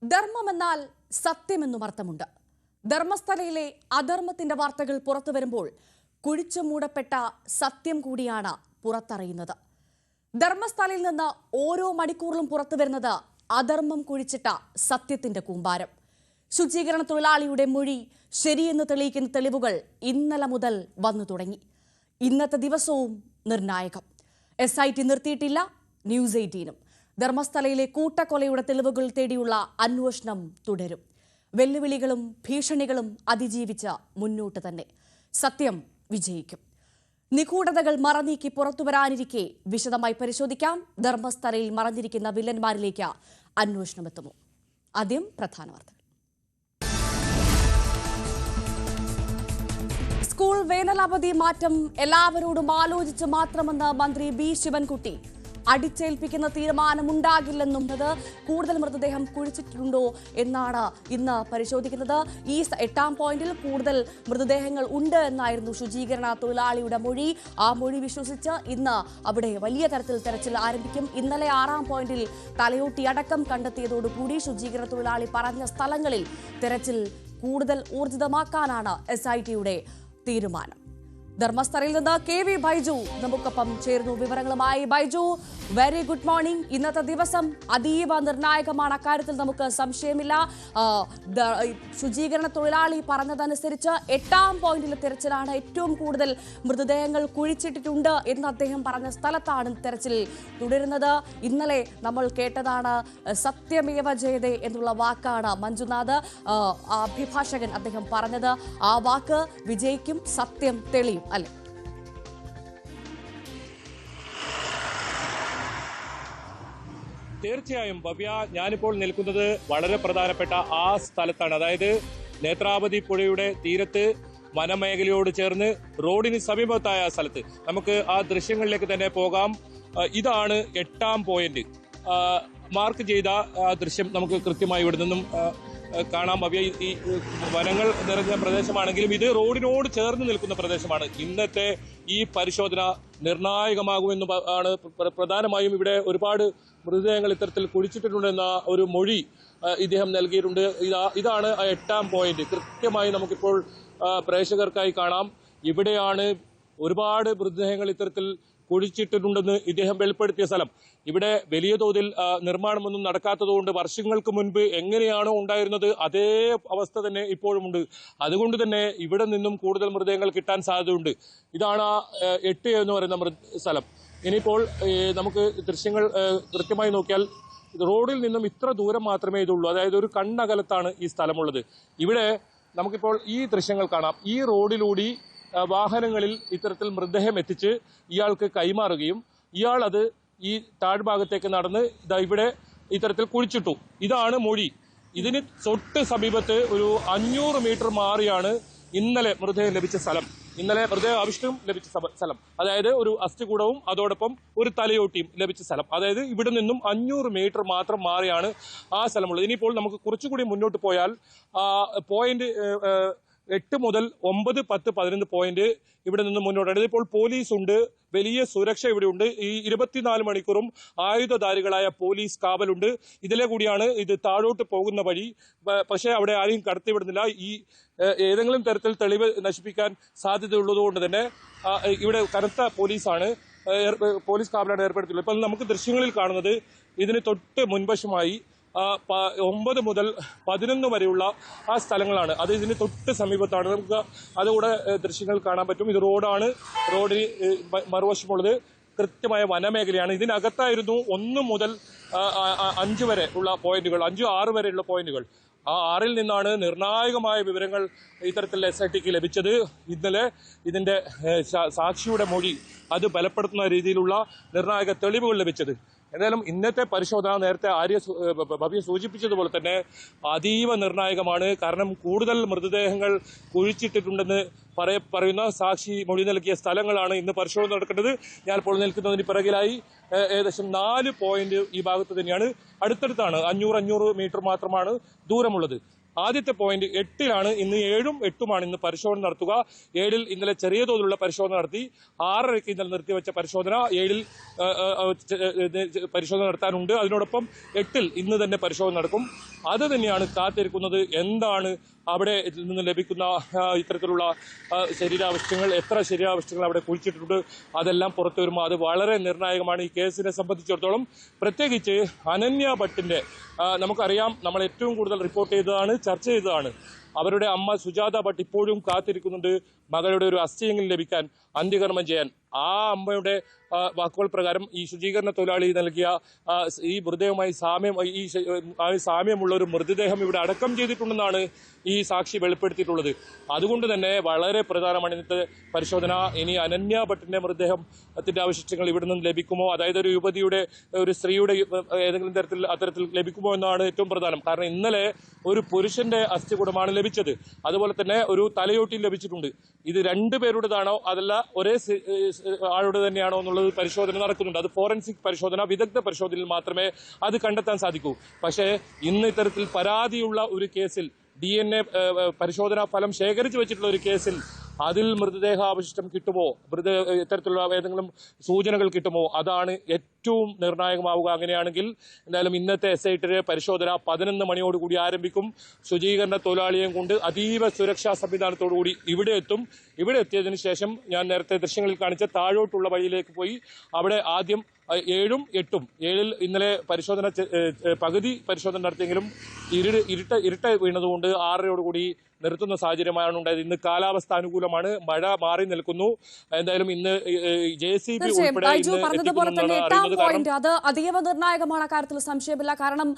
ധർമ്മമെന്നാൽ സത്യമെന്നും അർത്ഥമുണ്ട്. ധർമ്മസ്ഥലയിലെ അധർമ്മത്തിന്റെ വാർത്തകൾ പുറത്തു വരുമ്പോൾ കുഴിച്ചു മൂടപ്പെട്ട സത്യം കൂടിയാണ് പുറത്തറിയുന്നത്. ധർമ്മസ്ഥലയിൽ നിന്ന് ഓരോ മണിക്കൂറിലും പുറത്തു വരുന്നത് അധർമ്മം കുഴിച്ചിട്ട സത്യത്തിന്റെ കൂമ്പാരം. ശുചീകരണ തൊഴിലാളിയുടെ മൊഴി ശരിയെന്ന് തെളിയിക്കുന്ന തെളിവുകൾ ഇന്നലെ മുതൽ വന്നു തുടങ്ങി. ഇന്നത്തെ ദിവസവും നിർണായകം. SIT നിർത്തിയിട്ടില്ല, news 18-നും. ധർമ്മസ്ഥലയിലെ കൂട്ടക്കൊലയുടെ തെളിവുകൾ തേടിയുള്ള അന്വേഷണം തുടരും. വെല്ലുവിളികളും ഭീഷണികളും അതിജീവിച്ച് മുന്നോട്ട് തന്നെ സത്യം വിജയിക്കും. നിഗൂഢതകൾ മറനീക്കി പുറത്തുവരാനിരിക്കെ വിശദമായി പരിശോധിക്കാം. ധർമ്മസ്ഥലയിൽ മറഞ്ഞിരിക്കുന്ന വില്ലന്മാരിലേക്ക് അന്വേഷണം എത്തുമോ? ആദ്യം പ്രധാന വാർത്തകൾ. സ്കൂൾ വേനലവധി മാറ്റം എല്ലാവരോടും ആലോചിച്ച് മാത്രമെന്ന് മന്ത്രി B. ശിവൻകുട്ടി. അടിച്ചേൽപ്പിക്കുന്ന തീരുമാനമുണ്ടാകില്ലെന്നും കൂടുതൽ മൃതദേഹം കുഴിച്ചിട്ടുണ്ടോ എന്നാണ് ഇന്ന് പരിശോധിക്കുന്നത്. ഈ 8-ാം പോയിന്റിൽ കൂടുതൽ മൃതദേഹങ്ങൾ ഉണ്ട് എന്നായിരുന്നു ശുചീകരണ തൊഴിലാളിയുടെ മൊഴി. ആ മൊഴി വിശ്വസിച്ച് ഇന്ന് അവിടെ വലിയ തരത്തിൽ തെരച്ചിൽ ആരംഭിക്കും. ഇന്നലെ 6-ാം പോയിന്റിൽ തലയോട്ടി അടക്കം കണ്ടെത്തിയതോടുകൂടി ശുചീകരണ തൊഴിലാളി പറഞ്ഞ സ്ഥലങ്ങളിൽ തെരച്ചിൽ കൂടുതൽ ഊർജിതമാക്കാനാണ് SIT-യുടെ തീരുമാനം. ധർമ്മസ്ഥലയിൽ നിന്ന് KV ബൈജു നമുക്കൊപ്പം ചേർന്നു വിവരങ്ങളുമായി. Baiju, very good morning. ഇന്നത്തെ ദിവസം അതീവ നിർണായകമാണ്, അക്കാര്യത്തിൽ നമുക്ക് സംശയമില്ല. ശുചീകരണ തൊഴിലാളി പറഞ്ഞതനുസരിച്ച് 8-ാം പോയിന്റിലെ തെരച്ചിലാണ്. ഏറ്റവും കൂടുതൽ മൃതദേഹങ്ങൾ കുഴിച്ചിട്ടിട്ടുണ്ട് എന്ന് അദ്ദേഹം പറഞ്ഞ സ്ഥലത്താണ് തെരച്ചിൽ തുടരുന്നത്. ഇന്നലെ നമ്മൾ കേട്ടതാണ് സത്യമേവ ജയതേ എന്നുള്ള വാക്കാണ് മഞ്ജുനാഥ് അഭിഭാഷകൻ അദ്ദേഹം പറഞ്ഞത്. ആ വാക്ക് വിജയിക്കും, സത്യം തെളിയും അല്ലെ? തീർച്ചയായും ഭവ്യ, ഞാനിപ്പോൾ നിൽക്കുന്നത് വളരെ പ്രധാനപ്പെട്ട ആ സ്ഥലത്താണ്. അതായത് നേത്രാവതി പുഴയുടെ തീരത്ത് വനമേഖലയോട് ചേർന്ന് റോഡിന് സമീപത്തായ സ്ഥലത്ത്. നമുക്ക് ആ ദൃശ്യങ്ങളിലേക്ക് തന്നെ പോകാം. ഇതാണ് 8-ാം പോയിന്റ്. മാർക്ക് ചെയ്ത ദൃശ്യം നമുക്ക് കൃത്യമായി ഇവിടെ നിന്നും കാണാം. ഭവ്യ, ഈ വനങ്ങൾ നിറഞ്ഞ പ്രദേശമാണെങ്കിലും ഇത് റോഡിനോട് ചേർന്ന് നിൽക്കുന്ന പ്രദേശമാണ്. ഇന്നത്തെ ഈ പരിശോധന നിർണായകമാകുമെന്ന് ആണ്. പ്രധാനമായും ഇവിടെ ഒരുപാട് മൃതദേഹങ്ങൾ ഇത്തരത്തിൽ കുഴിച്ചിട്ടുണ്ടെന്ന ഒരു മൊഴി ഇദ്ദേഹം നൽകിയിട്ടുണ്ട്. ഇതാണ് 8-ാം പോയിന്റ്. കൃത്യമായി നമുക്കിപ്പോൾ പ്രേക്ഷകർക്കായി കാണാം. ഇവിടെയാണ് ഒരുപാട് മൃതദേഹങ്ങൾ ഇത്തരത്തിൽ കുഴിച്ചിട്ടിട്ടുണ്ടെന്ന് ഇദ്ദേഹം വെളിപ്പെടുത്തിയ സ്ഥലം. ഇവിടെ വലിയ തോതിൽ നിർമ്മാണമൊന്നും നടക്കാത്തതുകൊണ്ട് വർഷങ്ങൾക്ക് മുൻപ് എങ്ങനെയാണോ ഉണ്ടായിരുന്നത് അതേ അവസ്ഥ തന്നെ ഇപ്പോഴുമുണ്ട്. അതുകൊണ്ട് തന്നെ ഇവിടെ നിന്നും കൂടുതൽ മൃതദേഹങ്ങൾ കിട്ടാൻ സാധ്യതയുണ്ട്. ഇതാണ് 8 എന്ന് പറയുന്ന സ്ഥലം. ഇനിയിപ്പോൾ നമുക്ക് ദൃശ്യങ്ങൾ കൃത്യമായി നോക്കിയാൽ റോഡിൽ നിന്നും ഇത്ര ദൂരം മാത്രമേ ഇതുള്ളൂ. അതായത് ഒരു കണ്ണകലത്താണ് ഈ സ്ഥലമുള്ളത്. ഇവിടെ നമുക്കിപ്പോൾ ഈ ദൃശ്യങ്ങൾ കാണാം. ഈ റോഡിലൂടെ വാഹനങ്ങളിൽ ഇത്തരത്തിൽ മൃതദേഹം എത്തിച്ച് ഇയാൾക്ക് കൈമാറുകയും ഇയാൾ അത് ഈ താഴ്ഭാഗത്തേക്ക് നടന്ന് ഇവിടെ ഇത്തരത്തിൽ കുഴിച്ചിട്ടു. ഇതാണ് മൊഴി. ഇതിന് തൊട്ട് സമീപത്ത് ഒരു 500 മീറ്റർ മാറിയാണ് ഇന്നലെ മൃതദേഹം ലഭിച്ച സ്ഥലം. ഇന്നലെ മൃതദേഹ അവശിഷ്ടം ലഭിച്ച സ്ഥലം, അതായത് ഒരു അസ്ഥികൂടവും അതോടൊപ്പം ഒരു തലയോട്ടിയും ലഭിച്ച സ്ഥലം. അതായത് ഇവിടെ നിന്നും 500 മീറ്റർ മാത്രം മാറിയാണ് ആ സ്ഥലമുള്ളത്. ഇനിയിപ്പോൾ നമുക്ക് കുറച്ചുകൂടി മുന്നോട്ട് പോയാൽ പോയിന്റ് 8 മുതൽ 9, 10, 11 പോയിന്റ് ഇവിടെ നിന്ന് മുന്നോട്ടാണ്. ഇപ്പോൾ പോലീസ് ഉണ്ട്, വലിയ സുരക്ഷ ഇവിടെ ഉണ്ട്. ഈ 24 മണിക്കൂറും ആയുധധാരികളായ പോലീസ് കാവലുണ്ട്. ഇതിലെ കൂടിയാണ് ഇത് താഴോട്ട് പോകുന്ന വഴി. പക്ഷേ അവിടെ ആരെയും കടത്തിവിടുന്നില്ല. ഈ ഏതെങ്കിലും തരത്തിൽ തെളിവ് നശിപ്പിക്കാൻ സാധ്യതയുള്ളതുകൊണ്ട് തന്നെ ഇവിടെ കനത്ത പോലീസ് കാവലാണ് ഏർപ്പെടുത്തിയിട്ടുള്ളത്. ഇപ്പോൾ നമുക്ക് ദൃശ്യങ്ങളിൽ കാണുന്നത് ഇതിന് തൊട്ട് മുൻവശമായി 9 മുതൽ 11 വരെയുള്ള ആ സ്ഥലങ്ങളാണ്. അത് ഇതിന് തൊട്ട് സമീപത്താണ്. നമുക്ക് അതുകൂടെ ദൃശ്യങ്ങൾ കാണാൻ പറ്റും. ഇത് റോഡാണ്. റോഡിന് മറുവശമുള്ളത് കൃത്യമായ വനമേഖലയാണ്. ഇതിനകത്തായിരുന്നു 1 മുതൽ 5 വരെ ഉള്ള പോയിന്റുകൾ, 5, 6 വരെയുള്ള പോയിന്റുകൾ. ആ 6-ൽ നിന്നാണ് നിർണായകമായ വിവരങ്ങൾ ഇത്തരത്തിൽ SITക്ക് ലഭിച്ചത്. ഇന്നലെ ഇതിന്റെ സാക്ഷിയുടെ മൊഴി അത് ബലപ്പെടുത്തുന്ന രീതിയിലുള്ള നിർണായക തെളിവുകൾ ലഭിച്ചത്. എന്തായാലും ഇന്നത്തെ പരിശോധന നേരത്തെ ഭവ്യ സൂചിപ്പിച്ചതുപോലെ തന്നെ അതീവ നിർണായകമാണ്. കാരണം കൂടുതൽ മൃതദേഹങ്ങൾ കുഴിച്ചിട്ടിട്ടുണ്ടെന്ന് പറയുന്ന സാക്ഷി മൊഴി നൽകിയ സ്ഥലങ്ങളാണ് ഇന്ന് പരിശോധന നടക്കേണ്ടത്. ഞാൻ ഇപ്പോൾ നിൽക്കുന്നതിന് പിറകിലായി ഏകദേശം 4 പോയിന്റ് ഈ ഭാഗത്ത് തന്നെയാണ്. അടുത്തടുത്താണ്. 500 മീറ്റർ മാത്രമാണ് ദൂരമുള്ളത്. ആദ്യത്തെ പോയിന്റ് 8-ലാണ്. ഇന്ന് 7-ഉം 8-ഉമാണ് ഇന്ന് പരിശോധന നടത്തുക. 7-ൽ ഇന്നലെ ചെറിയ തോതിലുള്ള പരിശോധന നടത്തി. 6:30-ക്ക് ഇന്നലെ നിർത്തിവെച്ച പരിശോധന 7-ൽ പരിശോധന നടത്താനുണ്ട്. അതിനോടൊപ്പം 8-ൽ ഇന്ന് തന്നെ പരിശോധന നടക്കും. അത് തന്നെയാണ് കാത്തിരിക്കുന്നത്. എന്താണ് അവിടെ നിന്ന് ലഭിക്കുന്ന ഇത്തരത്തിലുള്ള ശരീരാവശിഷ്ടങ്ങൾ, എത്ര ശരീരാവശിഷ്ടങ്ങൾ അവിടെ കുഴിച്ചിട്ടുണ്ട്, അതെല്ലാം പുറത്തു വരുമ്പോൾ അത് വളരെ നിർണായകമാണ് ഈ കേസിനെ സംബന്ധിച്ചിടത്തോളം. പ്രത്യേകിച്ച് അനന്യ ഭട്ടിന്റെ നമുക്കറിയാം, നമ്മൾ ഏറ്റവും കൂടുതൽ റിപ്പോർട്ട് ചെയ്തതാണ്, ചർച്ച ചെയ്തതാണ്. അവരുടെ അമ്മ സുജാത ഭട്ട് ഇപ്പോഴും കാത്തിരിക്കുന്നുണ്ട് മകളുടെ ഒരു അസ്ഥിയെങ്കിലും ലഭിക്കാൻ, അന്ത്യകർമ്മം ചെയ്യാൻ. ആ അമ്മയുടെ വാക്കുകൾ പ്രകാരം ഈ ശുചീകരണ തൊഴിലാളി നൽകിയ ഈ മൃതദേഹവുമായി സാമ്യമുള്ള ഒരു മൃതദേഹം ഇവിടെ അടക്കം ചെയ്തിട്ടുണ്ടെന്നാണ് ഈ സാക്ഷി വെളിപ്പെടുത്തിയിട്ടുള്ളത്. അതുകൊണ്ട് തന്നെ വളരെ പ്രധാനമാണ് ഇന്നത്തെ പരിശോധന. ഇനി അനന്യ ഭട്ടിന്റെ മൃതദേഹത്തിന്റെ അവശിഷ്ടങ്ങൾ ഇവിടെ നിന്ന് ലഭിക്കുമോ, അതായത് ഒരു യുവതിയുടെ, ഒരു സ്ത്രീയുടെ ഏതെങ്കിലും തരത്തിൽ അത്തരത്തിൽ ലഭിക്കുമോ എന്നാണ് ഏറ്റവും പ്രധാനം. കാരണം ഇന്നലെ ഒരു പുരുഷന്റെ അസ്ഥികൂടമാണ് ലഭിച്ചത്. അതുപോലെ തന്നെ ഒരു തലയോട്ടി ലഭിച്ചിട്ടുണ്ട്. ഇത് രണ്ടുപേരുടേതാണോ അതല്ല ഒരേ ആളുടെ തന്നെയാണോ എന്നുള്ളത് പരിശോധന നടക്കുന്നുണ്ട്. അത് ഫോറൻസിക് പരിശോധന, വിദഗ്ധ പരിശോധനയിൽ മാത്രമേ അത് കണ്ടെത്താൻ സാധിക്കൂ. പക്ഷേ ഇന്ന് ഇത്തരത്തിൽ പരാതിയുള്ള ഒരു കേസിൽ, DNA പരിശോധനാ ഫലം ശേഖരിച്ചു വെച്ചിട്ടുള്ള ഒരു കേസിൽ അതിൽ മൃതദേഹാവശിഷ്ടം കിട്ടുമോ, ഇത്തരത്തിലുള്ള ഏതെങ്കിലും സൂചനകൾ കിട്ടുമോ, അതാണ് ഏറ്റവും നിർണായകമാവുക. അങ്ങനെയാണെങ്കിൽ എന്തായാലും ഇന്നത്തെ SIT പരിശോധന 11 മണിയോടുകൂടി ആരംഭിക്കും. ശുചീകരണ തൊഴിലാളിയെയും കൊണ്ട് അതീവ സുരക്ഷാ സംവിധാനത്തോടുകൂടി ഇവിടെ എത്തും. ഇവിടെ എത്തിയതിനു ശേഷം ഞാൻ നേരത്തെ ദൃശ്യങ്ങളിൽ കാണിച്ച താഴോട്ടുള്ള വഴിയിലേക്ക് പോയി അവിടെ ആദ്യം 7-ഉം 8-ഉം 7-ൽ ഇന്നലെ പരിശോധന പകുതി പരിശോധന നടത്തിയെങ്കിലും ഇരുട്ട വീണതുകൊണ്ട് 6:30യോടുകൂടി നിർത്തുന്ന സാഹചര്യമാണ് ഉണ്ടായത്. ഇന്ന് കാലാവസ്ഥ അനുകൂലമാണ്, മഴ മാറി നിൽക്കുന്നു. എന്തായാലും ഇന്ന് JCB ഉൾപ്പെടെ പറഞ്ഞതുപോലെ തന്നെ 8-ാം പോയിന്റ് അത് അതീവ നിർണായകമാണ്. കാര്യത്തിൽ സംശയമില്ല. കാരണം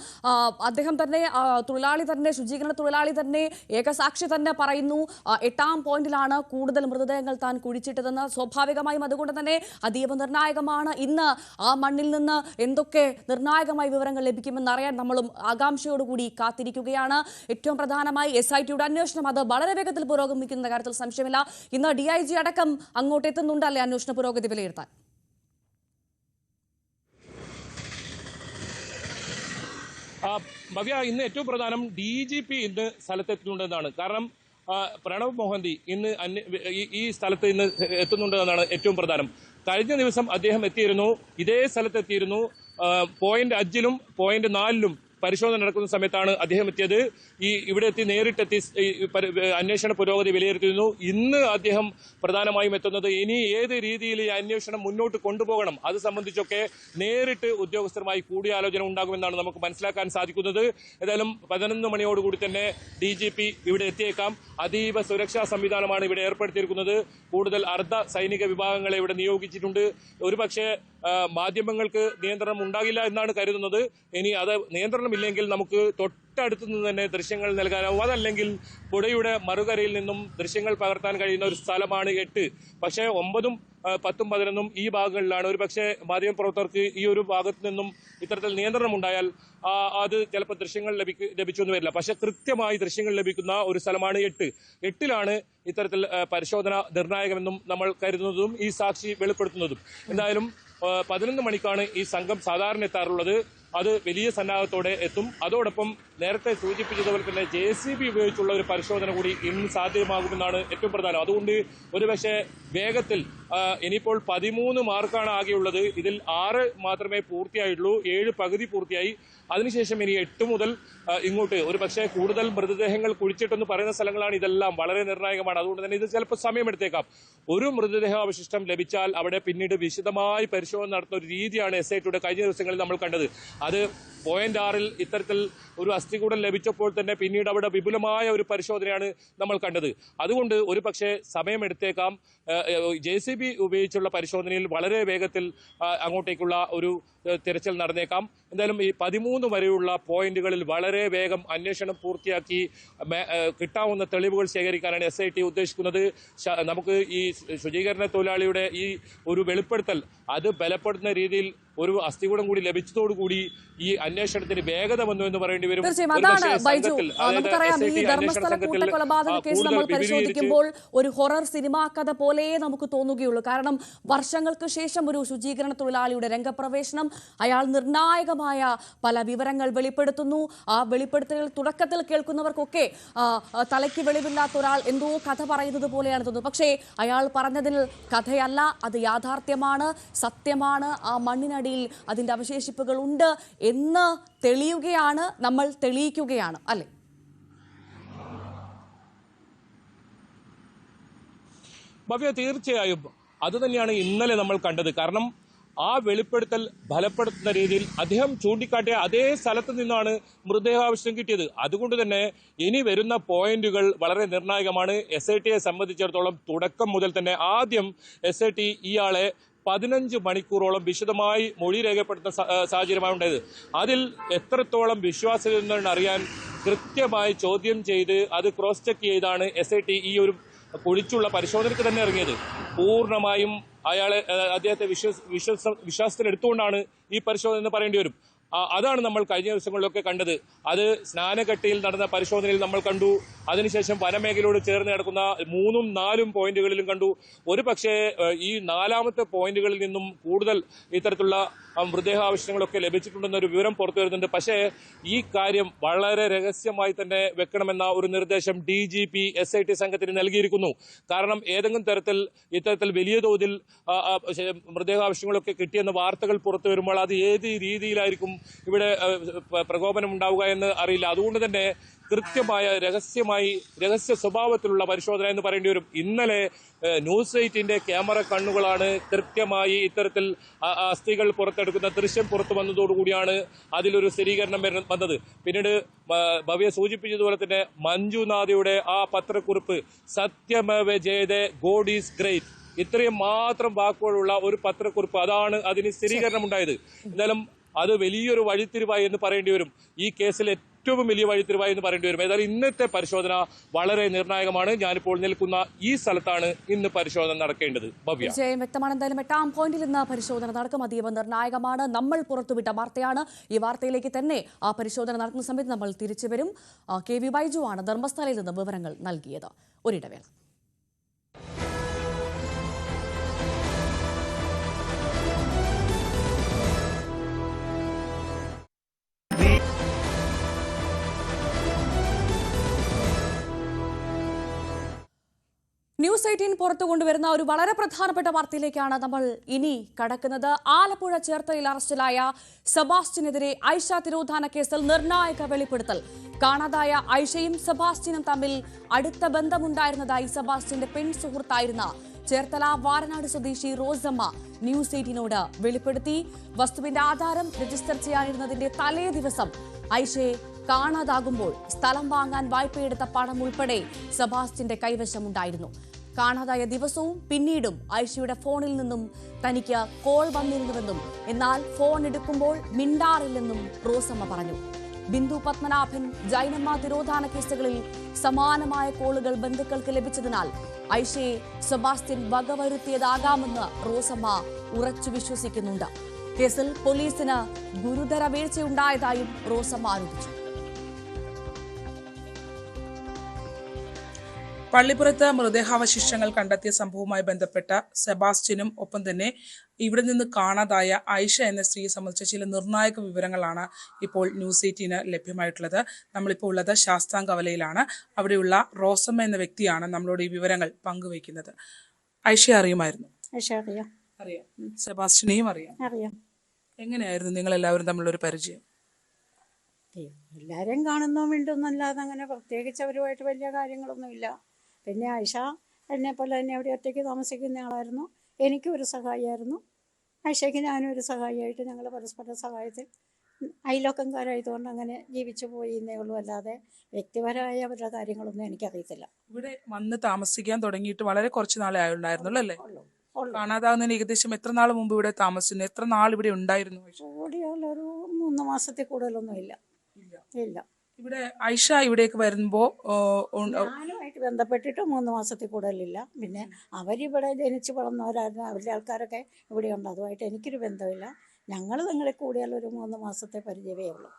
അദ്ദേഹം തന്നെ, തൊഴിലാളി തന്നെ, ശുചീകരണ തൊഴിലാളി തന്നെ, ഏകസാക്ഷി തന്നെ പറയുന്നു 8-ാം പോയിന്റിലാണ് കൂടുതൽ മൃതദേഹങ്ങൾ താൻ കുഴിച്ചിട്ടതെന്ന്. സ്വാഭാവികമായും അതുകൊണ്ട് തന്നെ അതീവ നിർണായകമാണ്. ഇന്ന് ആ മണ്ണിൽ നിന്ന് എന്തൊക്കെ നിർണായകമായ വിവരങ്ങൾ ലഭിക്കുമെന്ന് അറിയാൻ നമ്മളും ആകാംക്ഷയോടുകൂടി കാത്തിരിക്കുകയാണ്. ഏറ്റവും പ്രധാനമായി SITയുടെ അന്വേഷണം അത് വളരെ വേഗത്തിൽ പുരോഗമിക്കുന്ന കാര്യത്തിൽ സംശയമില്ല. ഇന്ന് DIG അടക്കം അങ്ങോട്ട് എത്തുന്നുണ്ടല്ലേ അന്വേഷണ പുരോഗതി വിലയിരുത്താൻ? ഭവ്യ, ഇന്ന് ഏറ്റവും പ്രധാനം DGP ഇന്ന് സ്ഥലത്തെത്തുന്നുണ്ടെന്നാണ്. കാരണം പ്രണവ് മൊഹന്തി ഇന്ന് ഈ സ്ഥലത്ത് ഇന്ന് എത്തുന്നുണ്ടെന്നാണ് ഏറ്റവും പ്രധാനം. കഴിഞ്ഞ ദിവസം അദ്ദേഹം എത്തിയിരുന്നു, ഇതേ സ്ഥലത്തെത്തിയിരുന്നു. പോയിന്റ് 5-ലും പോയിന്റ് 4-ലും പരിശോധന നടക്കുന്ന സമയത്താണ് അദ്ദേഹം എത്തിയത്. ഇവിടെ എത്തി നേരിട്ടെത്തി അന്വേഷണ പുരോഗതി വിലയിരുത്തിയിരുന്നു. ഇന്ന് അദ്ദേഹം പ്രധാനമായും എത്തുന്നത് ഇനി ഏത് രീതിയിൽ ഈ അന്വേഷണം മുന്നോട്ട് കൊണ്ടുപോകണം അത് സംബന്ധിച്ചൊക്കെ നേരിട്ട് ഉദ്യോഗസ്ഥരുമായി കൂടിയാലോചന ഉണ്ടാകുമെന്നാണ് നമുക്ക് മനസ്സിലാക്കാൻ സാധിക്കുന്നത്. ഏതായാലും 11 മണിയോടുകൂടി തന്നെ DGP ഇവിടെ എത്തിയേക്കാം. അതീവ സുരക്ഷാ സംവിധാനമാണ് ഇവിടെ ഏർപ്പെടുത്തിയിരിക്കുന്നത്. കൂടുതൽ അർദ്ധ സൈനിക വിഭാഗങ്ങളെ ഇവിടെ നിയോഗിച്ചിട്ടുണ്ട്. ഒരുപക്ഷെ മാധ്യമങ്ങൾക്ക് നിയന്ത്രണം ഉണ്ടാകില്ല എന്നാണ് കരുതുന്നത്. ഇനി അത് നിയന്ത്രണമില്ലെങ്കിൽ നമുക്ക് തൊട്ടടുത്തു നിന്ന് തന്നെ ദൃശ്യങ്ങൾ നൽകാനാവും. അതല്ലെങ്കിൽ പുഴയുടെ മറുകരയിൽ നിന്നും ദൃശ്യങ്ങൾ പകർത്താൻ കഴിയുന്ന ഒരു സ്ഥലമാണ് 8. പക്ഷേ 9-ഉം 10-ഉം 11-ഉം ഈ ഭാഗങ്ങളിലാണ്. ഒരു പക്ഷേ മാധ്യമപ്രവർത്തകർക്ക് ഈ ഒരു ഭാഗത്ത് നിന്നും ഇത്തരത്തിൽ നിയന്ത്രണം ഉണ്ടായാൽ അത് ചിലപ്പോൾ ദൃശ്യങ്ങൾ ലഭിച്ചൊന്നും വരില്ല. പക്ഷെ കൃത്യമായി ദൃശ്യങ്ങൾ ലഭിക്കുന്ന ഒരു സ്ഥലമാണ് 8. 8-ലാണ് ഇത്തരത്തിൽ പരിശോധന നിർണായകമെന്നും നമ്മൾ കരുതുന്നതും ഈ സാക്ഷി വെളിപ്പെടുത്തുന്നതും. എന്തായാലും 11 മണിക്കാണ് ഈ സംഘം സാധാരണ എത്താറുള്ളത്. അത് വലിയ സന്നാഹത്തോടെ എത്തും. അതോടൊപ്പം നേരത്തെ സൂചിപ്പിച്ചതുപോലെ തന്നെ JCB ഉപയോഗിച്ചുള്ള ഒരു പരിശോധന കൂടി ഇന്ന് സാധ്യമാകുമെന്നാണ് ഏറ്റവും പ്രധാനം. അതുകൊണ്ട് ഒരുപക്ഷെ വേഗത്തിൽ ഇനിയിപ്പോൾ 13 മാർക്കാണ് ആകെയുള്ളത്. ഇതിൽ 6 മാത്രമേ പൂർത്തിയായിട്ടുള്ളൂ. 7 പകുതി പൂർത്തിയായി. അതിനുശേഷം ഇനി 8 മുതൽ ഇങ്ങോട്ട് ഒരു പക്ഷേ കൂടുതൽ മൃതദേഹങ്ങൾ കുഴിച്ചിട്ടെന്ന് പറയുന്ന സ്ഥലങ്ങളാണ്. ഇതെല്ലാം വളരെ നിർണായകമാണ്. അതുകൊണ്ട് തന്നെ ഇത് ചിലപ്പോൾ സമയമെടുത്തേക്കാം. ഒരു മൃതദേഹാവശിഷ്ടം ലഭിച്ചാൽ അവിടെ പിന്നീട് വിശദമായി പരിശോധന നടത്തുന്ന ഒരു രീതിയാണ് SITയുടെ കഴിഞ്ഞ ദിവസങ്ങളിൽ നമ്മൾ കണ്ടത്. അത് പോയിന്റ് 6-ൽ ഇത്തരത്തിൽ ഒരു അസ്ഥികൂടം ലഭിച്ചപ്പോൾ തന്നെ പിന്നീട് അവിടെ വിപുലമായ ഒരു പരിശോധനയാണ് നമ്മൾ കണ്ടത്. അതുകൊണ്ട് ഒരു പക്ഷേ സമയമെടുത്തേക്കാം. JCB ഉപയോഗിച്ചുള്ള പരിശോധനയിൽ വളരെ വേഗത്തിൽ അങ്ങോട്ടേക്കുള്ള ഒരു തിരച്ചിൽ നടന്നേക്കാം. എന്തായാലും ഈ 13 വരെയുള്ള പോയിന്റുകളിൽ വളരെ വേഗം അന്വേഷണം പൂർത്തിയാക്കി കിട്ടാവുന്ന തെളിവുകൾ ശേഖരിക്കാനാണ് SIT ഉദ്ദേശിക്കുന്നത്. നമുക്ക് ഈ ശുചീകരണ തൊഴിലാളിയുടെ ഈ ഒരു വെളിപ്പെടുത്തൽ അത് ബലപ്പെടുത്തുന്ന രീതിയിൽ ഒരു അസ്ഥികൂടം കൂടി ലഭിച്ചതോടുകൂടി ഈ അന്വേഷണത്തിന് വേഗത വന്നു എന്ന് പറയേണ്ടി വരും. തീർച്ചയായും അതാണ് ബൈജു. നമുക്കറിയാം ഈ ധർമ്മസ്ഥല കൂട്ടക്കൊലപാതക കേസ് നമ്മൾ പരിശോധിക്കുമ്പോൾ ഒരു ഹൊറർ സിനിമാ കഥ പോലെ നമുക്ക് തോന്നുകയുള്ളൂ. കാരണം വർഷങ്ങൾക്ക് ശേഷം ഒരു ശുചീകരണ തൊഴിലാളിയുടെ രംഗപ്രവേശനം, അയാൾ നിർണായകമായ പല വിവരങ്ങൾ വെളിപ്പെടുത്തുന്നു. ആ വെളിപ്പെടുത്തലുകൾ തുടക്കത്തിൽ കേൾക്കുന്നവർക്കൊക്കെ തലയ്ക്ക് വെളിവില്ലാത്ത ഒരാൾ എന്തോ കഥ പറയുന്നത് പോലെയാണ് തോന്നുന്നത്. പക്ഷേ അയാൾ പറഞ്ഞതിൽ കഥയല്ല, അത് യാഥാർത്ഥ്യമാണ്, സത്യമാണ്. ആ മണ്ണിനടിയിൽ അതിന്റെ അവശേഷിപ്പുകൾ ഉണ്ട് എന്ന് തെളിയുകയാണ്, നമ്മൾ തെളിയിക്കുകയാണ് അല്ലെ? ഭവ്യ, തീർച്ചയായും അത് തന്നെയാണ് ഇന്നലെ നമ്മൾ കണ്ടത്. കാരണം ആ വെളിപ്പെടുത്തൽ ഫലപ്പെടുത്തുന്ന രീതിയിൽ അദ്ദേഹം ചൂണ്ടിക്കാട്ടിയ അതേ സ്ഥലത്ത് നിന്നാണ് മൃതദേഹാവശിഷ്ടം കിട്ടിയത്. അതുകൊണ്ട് തന്നെ ഇനി വരുന്ന പോയിന്റുകൾ വളരെ നിർണായകമാണ്. SITയെ സംബന്ധിച്ചിടത്തോളം തുടക്കം മുതൽ തന്നെ ആദ്യം SIT ഇയാളെ 15 മണിക്കൂറോളം വിശദമായി മൊഴി രേഖപ്പെടുത്തുന്ന സാഹചര്യമാണ് ഉണ്ടായത്. അതിൽ എത്രത്തോളം വിശ്വാസ്യതയെന്ന് അറിയാൻ കൃത്യമായി ചോദ്യം ചെയ്ത് അത് ക്രോസ് ചെക്ക് ചെയ്താണ് SIT ഈ ഒരു കുഴിച്ചുള്ള പരിശോധനയ്ക്ക് തന്നെ ഇറങ്ങിയത്. പൂർണ്ണമായും അദ്ദേഹത്തെ വിശ്വാസത്തിലെടുത്തുകൊണ്ടാണ് ഈ പരിശോധന എന്ന് പറയേണ്ടി വരും. അതാണ് നമ്മൾ കഴിഞ്ഞ ദിവസങ്ങളിലൊക്കെ കണ്ടത്. അത് സ്നാനഘട്ടയിൽ നടന്ന പരിശോധനയിൽ നമ്മൾ കണ്ടു. അതിനുശേഷം വനമേഖലയോട് ചേർന്ന് കിടക്കുന്ന 3ഉം 4ഉം പോയിന്റുകളിലും കണ്ടു. ഒരു പക്ഷേ ഈ 4ാമത്തെ പോയിന്റുകളിൽ നിന്നും കൂടുതൽ ഇത്തരത്തിലുള്ള മൃതദേഹാവശിഷ്ടങ്ങളൊക്കെ ലഭിച്ചിട്ടുണ്ടെന്നൊരു വിവരം പുറത്തു വരുന്നുണ്ട്. പക്ഷേ ഈ കാര്യം വളരെ രഹസ്യമായി തന്നെ വെക്കണമെന്ന ഒരു നിർദ്ദേശം DGP SIT സംഘത്തിന് നൽകിയിരിക്കുന്നു. കാരണം ഏതെങ്കിലും തരത്തിൽ ഇത്തരത്തിൽ വലിയ തോതിൽ മൃതദേഹാവശിഷ്ടങ്ങളൊക്കെ കിട്ടിയെന്ന വാർത്തകൾ പുറത്തു വരുമ്പോൾ അത് ഏത് രീതിയിലായിരിക്കും ഇവിടെ പ്രകോപനം ഉണ്ടാവുക എന്ന് അറിയില്ല. അതുകൊണ്ട് തന്നെ കൃത്യമായ രഹസ്യ സ്വഭാവത്തിലുള്ള പരിശോധന എന്ന് പറയേണ്ടി വരും. ഇന്നലെ ന്യൂസ് 8ന്റെ ക്യാമറ കണ്ണുകളാണ് കൃത്യമായി ഇത്തരത്തിൽ അസ്ഥികൾ പുറത്തെടുക്കുന്ന ദൃശ്യം പുറത്തു വന്നതോടുകൂടിയാണ് അതിലൊരു സ്ഥിരീകരണം വന്നത്. പിന്നീട് ഭവ്യ സൂചിപ്പിച്ചതുപോലെ തന്നെ മഞ്ജുനാഥയുടെ ആ പത്രക്കുറിപ്പ്, സത്യമേവ ജയതേ, ഗോഡ് ഈസ് ഗ്രേറ്റ്, ഇത്രയും മാത്രം വാക്കുകളുള്ള ഒരു പത്രക്കുറിപ്പ്, അതാണ് അതിന് സ്ഥിരീകരണം ഉണ്ടായത്. എന്തായാലും അത് വലിയൊരു വഴിത്തിരിവായി എന്ന് പറയേണ്ടി വരും. ഈ കേസിൽ ഏറ്റവും വലിയ വഴിത്തിരിവായി എന്ന് പറയേണ്ടി വരും. ഏതായാലും ഇന്നത്തെ പരിശോധന വളരെ നിർണായകമാണ്. ഞാനിപ്പോൾ നിൽക്കുന്ന ഈ സ്ഥലത്താണ് ഇന്ന് പരിശോധന നടക്കേണ്ടത്. ഭവ്യ, വ്യക്തമാണ്. എന്തായാലും 8ാം പോയിന്റിൽ ഇന്ന് പരിശോധന നടക്കും. അതീവ നിർണായകമാണ്. നമ്മൾ പുറത്തുവിട്ട വാർത്തയാണ്. ഈ വാർത്തയിലേക്ക് തന്നെ ആ പരിശോധന നടക്കുന്ന സമയത്ത് നമ്മൾ തിരിച്ചു വരും. KV ബൈജു ആണ് ധർമ്മസ്ഥലയിൽ നിന്ന് വിവരങ്ങൾ നൽകിയത്. ഒരിടവേള. ന്യൂസ് 18 പുറത്തു കൊണ്ടുവരുന്ന ഒരു വളരെ പ്രധാനപ്പെട്ട വാർത്തയിലേക്കാണ് നമ്മൾ ഇനി കടക്കുന്നത്. ആലപ്പുഴ ചേർത്തലയിൽ അറസ്റ്റിലായ സെബാസ്റ്റ്യനെതിരെ ഐഷ തിരോധാന കേസിൽ നിർണായക വെളിപ്പെടുത്തൽ. കാണാതായ ഐഷയും സെബാസ്റ്റ്യനും തമ്മിൽ അടുത്ത ബന്ധമുണ്ടായിരുന്നതായി സെബാസ്റ്റ്യന്റെ പെൺ സുഹൃത്തായിരുന്ന ചേർത്തല വാരനാട് സ്വദേശി റോസമ്മ ന്യൂസ് 18നോട് വെളിപ്പെടുത്തി. വസ്തുവിന്റെ ആധാരം രജിസ്റ്റർ ചെയ്യാനിരുന്നതിന്റെ തലേ ദിവസം ഐഷയെ കാണാതാകുമ്പോൾ സ്ഥലം വാങ്ങാൻ വായ്പയെടുത്ത പണം ഉൾപ്പെടെ സെബാസ്റ്റ്യന്റെ കൈവശമുണ്ടായിരുന്നു. കാണാതായ ദിവസവും പിന്നീടും ഐഷയുടെ ഫോണിൽ നിന്നും തനിക്ക് കോൾ വന്നിരുന്നുവെന്നും എന്നാൽ ഫോൺ എടുക്കുമ്പോൾ മിണ്ടാറില്ലെന്നും റോസമ്മ പറഞ്ഞു. ബിന്ദു പത്മനാഭൻ, ജൈനമ്മ തിരോധാന കേസുകളിൽ സമാനമായ കോളുകൾ ബന്ധുക്കൾക്ക് ലഭിച്ചതിനാൽ ഐഷയെ സെബാസ്റ്റ്യൻ വകവരുത്തിയതാകാമെന്ന് റോസമ്മ ഉറച്ചു വിശ്വസിക്കുന്നുണ്ട്. കേസിൽ പോലീസിന് ഗുരുതര വീഴ്ചയുണ്ടായതായും റോസമ്മ ആരോപിച്ചു. പള്ളിപ്പുറത്ത് മൃതദേഹാവശിഷ്ടങ്ങൾ കണ്ടെത്തിയ സംഭവവുമായി ബന്ധപ്പെട്ട സെബാസ്റ്റ്യനും ഒപ്പം തന്നെ ഇവിടെ നിന്ന് കാണാതായ ഐഷ എന്ന സ്ത്രീയെ സംബന്ധിച്ച ചില നിർണായക വിവരങ്ങളാണ് ഇപ്പോൾ ന്യൂസ് 18 ലഭ്യമായിട്ടുള്ളത്. നമ്മളിപ്പോൾ ഉള്ളത് ശാസ്താംകവലയിലാണ്. അവിടെയുള്ള റോസമ്മ എന്ന വ്യക്തിയാണ് നമ്മളോട് ഈ വിവരങ്ങൾ പങ്കുവയ്ക്കുന്നത്. ഐഷയെ അറിയുമായിരുന്നു? അറിയാം. സെബാസ്റ്റ്യനെയും അറിയാം. എങ്ങനെയായിരുന്നു നിങ്ങൾ എല്ലാവരും തമ്മിലൊരു പരിചയം? എല്ലാവരെയും കാണുന്നോ മിണ്ടുന്നല്ലാതെ അങ്ങനെ പ്രത്യേകിച്ച് അവരുമായിട്ട് വലിയ കാര്യങ്ങളൊന്നുമില്ല. പിന്നെ ഐഷ എന്നെ പോലെ തന്നെ അവിടെ ഒറ്റയ്ക്ക് താമസിക്കുന്ന ആളായിരുന്നു. എനിക്കും ഒരു സഹായിയായിരുന്നു. ഐഷയ്ക്ക് ഞാനും ഒരു സഹായിയായിട്ട് ഞങ്ങൾ പരസ്പര സഹായത്തിൽ അയൽവക്കംകാരായതുകൊണ്ട് അങ്ങനെ ജീവിച്ചു പോയി എന്നേ ഉള്ളൂ. അല്ലാതെ വ്യക്തിപരമായ അവരുടെ കാര്യങ്ങളൊന്നും എനിക്കറിയത്തില്ല. ഇവിടെ വന്ന് താമസിക്കാൻ തുടങ്ങിയിട്ട് വളരെ കുറച്ച് നാളെ ആയുണ്ടായിരുന്നുള്ളൂ അല്ലേ? കാണാതാവുന്നതിന് ഏകദേശം എത്ര നാൾ മുമ്പ് ഇവിടെ താമസിച്ചു? എത്ര നാൾ ഇവിടെ ഉണ്ടായിരുന്നു? കൂടിയാലൊരു 3 മാസത്തിൽ കൂടുതലൊന്നും ഇല്ല. ഇവിടെ ഐഷ ഇവിടേക്ക് വരുമ്പോ ഞാനുമായിട്ട് ബന്ധപ്പെട്ടിട്ട് 3 മാസത്തിൽ കൂടുതലില്ല. പിന്നെ അവരിവിടെ ജനിച്ചു വളർന്നവരായിരുന്നു. അവരുടെ ആൾക്കാരൊക്കെ ഇവിടെ ഉണ്ട്. അതുമായിട്ട് എനിക്കൊരു ബന്ധമില്ല. ഞങ്ങൾ നിങ്ങളെ കൂടിയാൽ ഒരു 3 മാസത്തെ പരിചയമേ ഉള്ളൂ.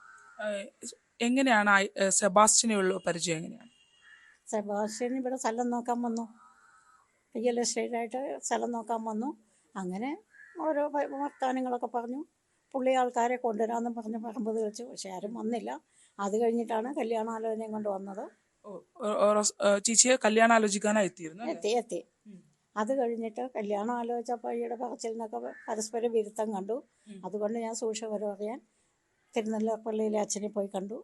എങ്ങനെയാണ് സെബാസ്റ്റിനുള്ള പരിചയം എങ്ങനെയാണ്? സെബാസ്റ്റ്യൻ ഇവിടെ സ്ഥലം നോക്കാൻ വന്നു, റിയൽ എസ്റ്റേറ്റായിട്ട് സ്ഥലം നോക്കാൻ വന്നു. അങ്ങനെ ഓരോ വർത്തമാനങ്ങളൊക്കെ പറഞ്ഞു. പുള്ളി ആൾക്കാരെ കൊണ്ടുവരാമെന്ന് പറഞ്ഞ് പറമ്പത് വെച്ചു, പക്ഷെ ആരും വന്നില്ല. അത് കഴിഞ്ഞിട്ടാണ് കല്യാണാലോചനയും കൊണ്ട് വന്നത്. ചേച്ചിയെ കല്യാണം ആലോചിക്കാനായി എത്തി. അത് കഴിഞ്ഞിട്ട് കല്യാണം ആലോചിച്ചപ്പോൾ ഈയുടെ പറച്ചിൽ നിന്നൊക്കെ പരസ്പര വിരുദ്ധം കണ്ടു. അതുകൊണ്ട് ഞാൻ സൂക്ഷ്മപരം അറിയാൻ തിരുനെല്ലപ്പള്ളിയിലെ അച്ഛനെ പോയി കണ്ടു.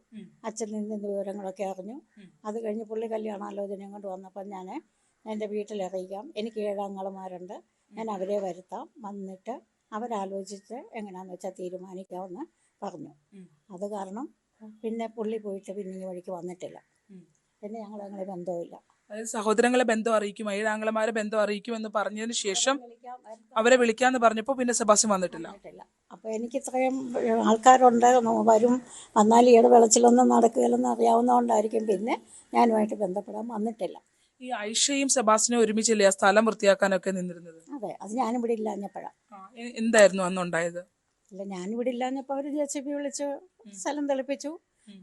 അച്ഛനിൽ നിന്ന് വിവരങ്ങളൊക്കെ അറിഞ്ഞു. അത് കഴിഞ്ഞ് പുള്ളി കല്യാണാലോചനയും കൊണ്ട് വന്നപ്പോൾ ഞാൻ എൻ്റെ വീട്ടിലറിയിക്കാം, എനിക്ക് 7 ആങ്ങളമാരുണ്ട്, ഞാൻ അവരെ വരുത്താം, വന്നിട്ട് അവരാലോചിച്ച് എങ്ങനെയാണെന്ന് വെച്ചാൽ തീരുമാനിക്കാമെന്ന് പറഞ്ഞു. അത് കാരണം പിന്നെ പുള്ളി പോയിട്ട് പിന്നെ ഈ വഴിക്ക് വന്നിട്ടില്ല. പിന്നെ ഞങ്ങളെ ബന്ധവുമില്ല. അതായത് സഹോദരങ്ങളെ ബന്ധം അറിയിക്കും, 7 ആങ്ങളമാരെ ബന്ധം അറിയിക്കും എന്ന് പറഞ്ഞതിന് ശേഷം അവരെ വിളിക്കാന്ന് പറഞ്ഞപ്പോൾ പിന്നെ സെബാസ്റ്റ്യൻ വന്നിട്ടില്ല. അപ്പോൾ എനിക്ക് ഇത്രയും ആൾക്കാരുണ്ട്, വരും, വന്നാൽ ഈയുടെ വെളച്ചിലൊന്നും നടക്കുകയില്ലെന്ന് അറിയാവുന്നതുകൊണ്ടായിരിക്കും പിന്നെ ഞാനുമായിട്ട് ബന്ധപ്പെടാൻ വന്നിട്ടില്ല. ഈ ഐഷയും സെബാസ്റ്റ്യനും ഒരുമിച്ചല്ലേ ആ സ്ഥലം വൃത്തിയാക്കാനൊക്കെ നിന്നിരുന്നത്? അതെ, അത് ഞാനിവിടെ ഇല്ലാഞ്ഞപ്പോഴാണ്. എന്തായിരുന്നു അന്നുണ്ടായത്? ഇല്ല, ഞാനിവിടെ ഇല്ലാഞ്ഞപ്പോൾ അവർ JCB വിളിച്ച് സ്ഥലം തെളിപ്പിച്ചു.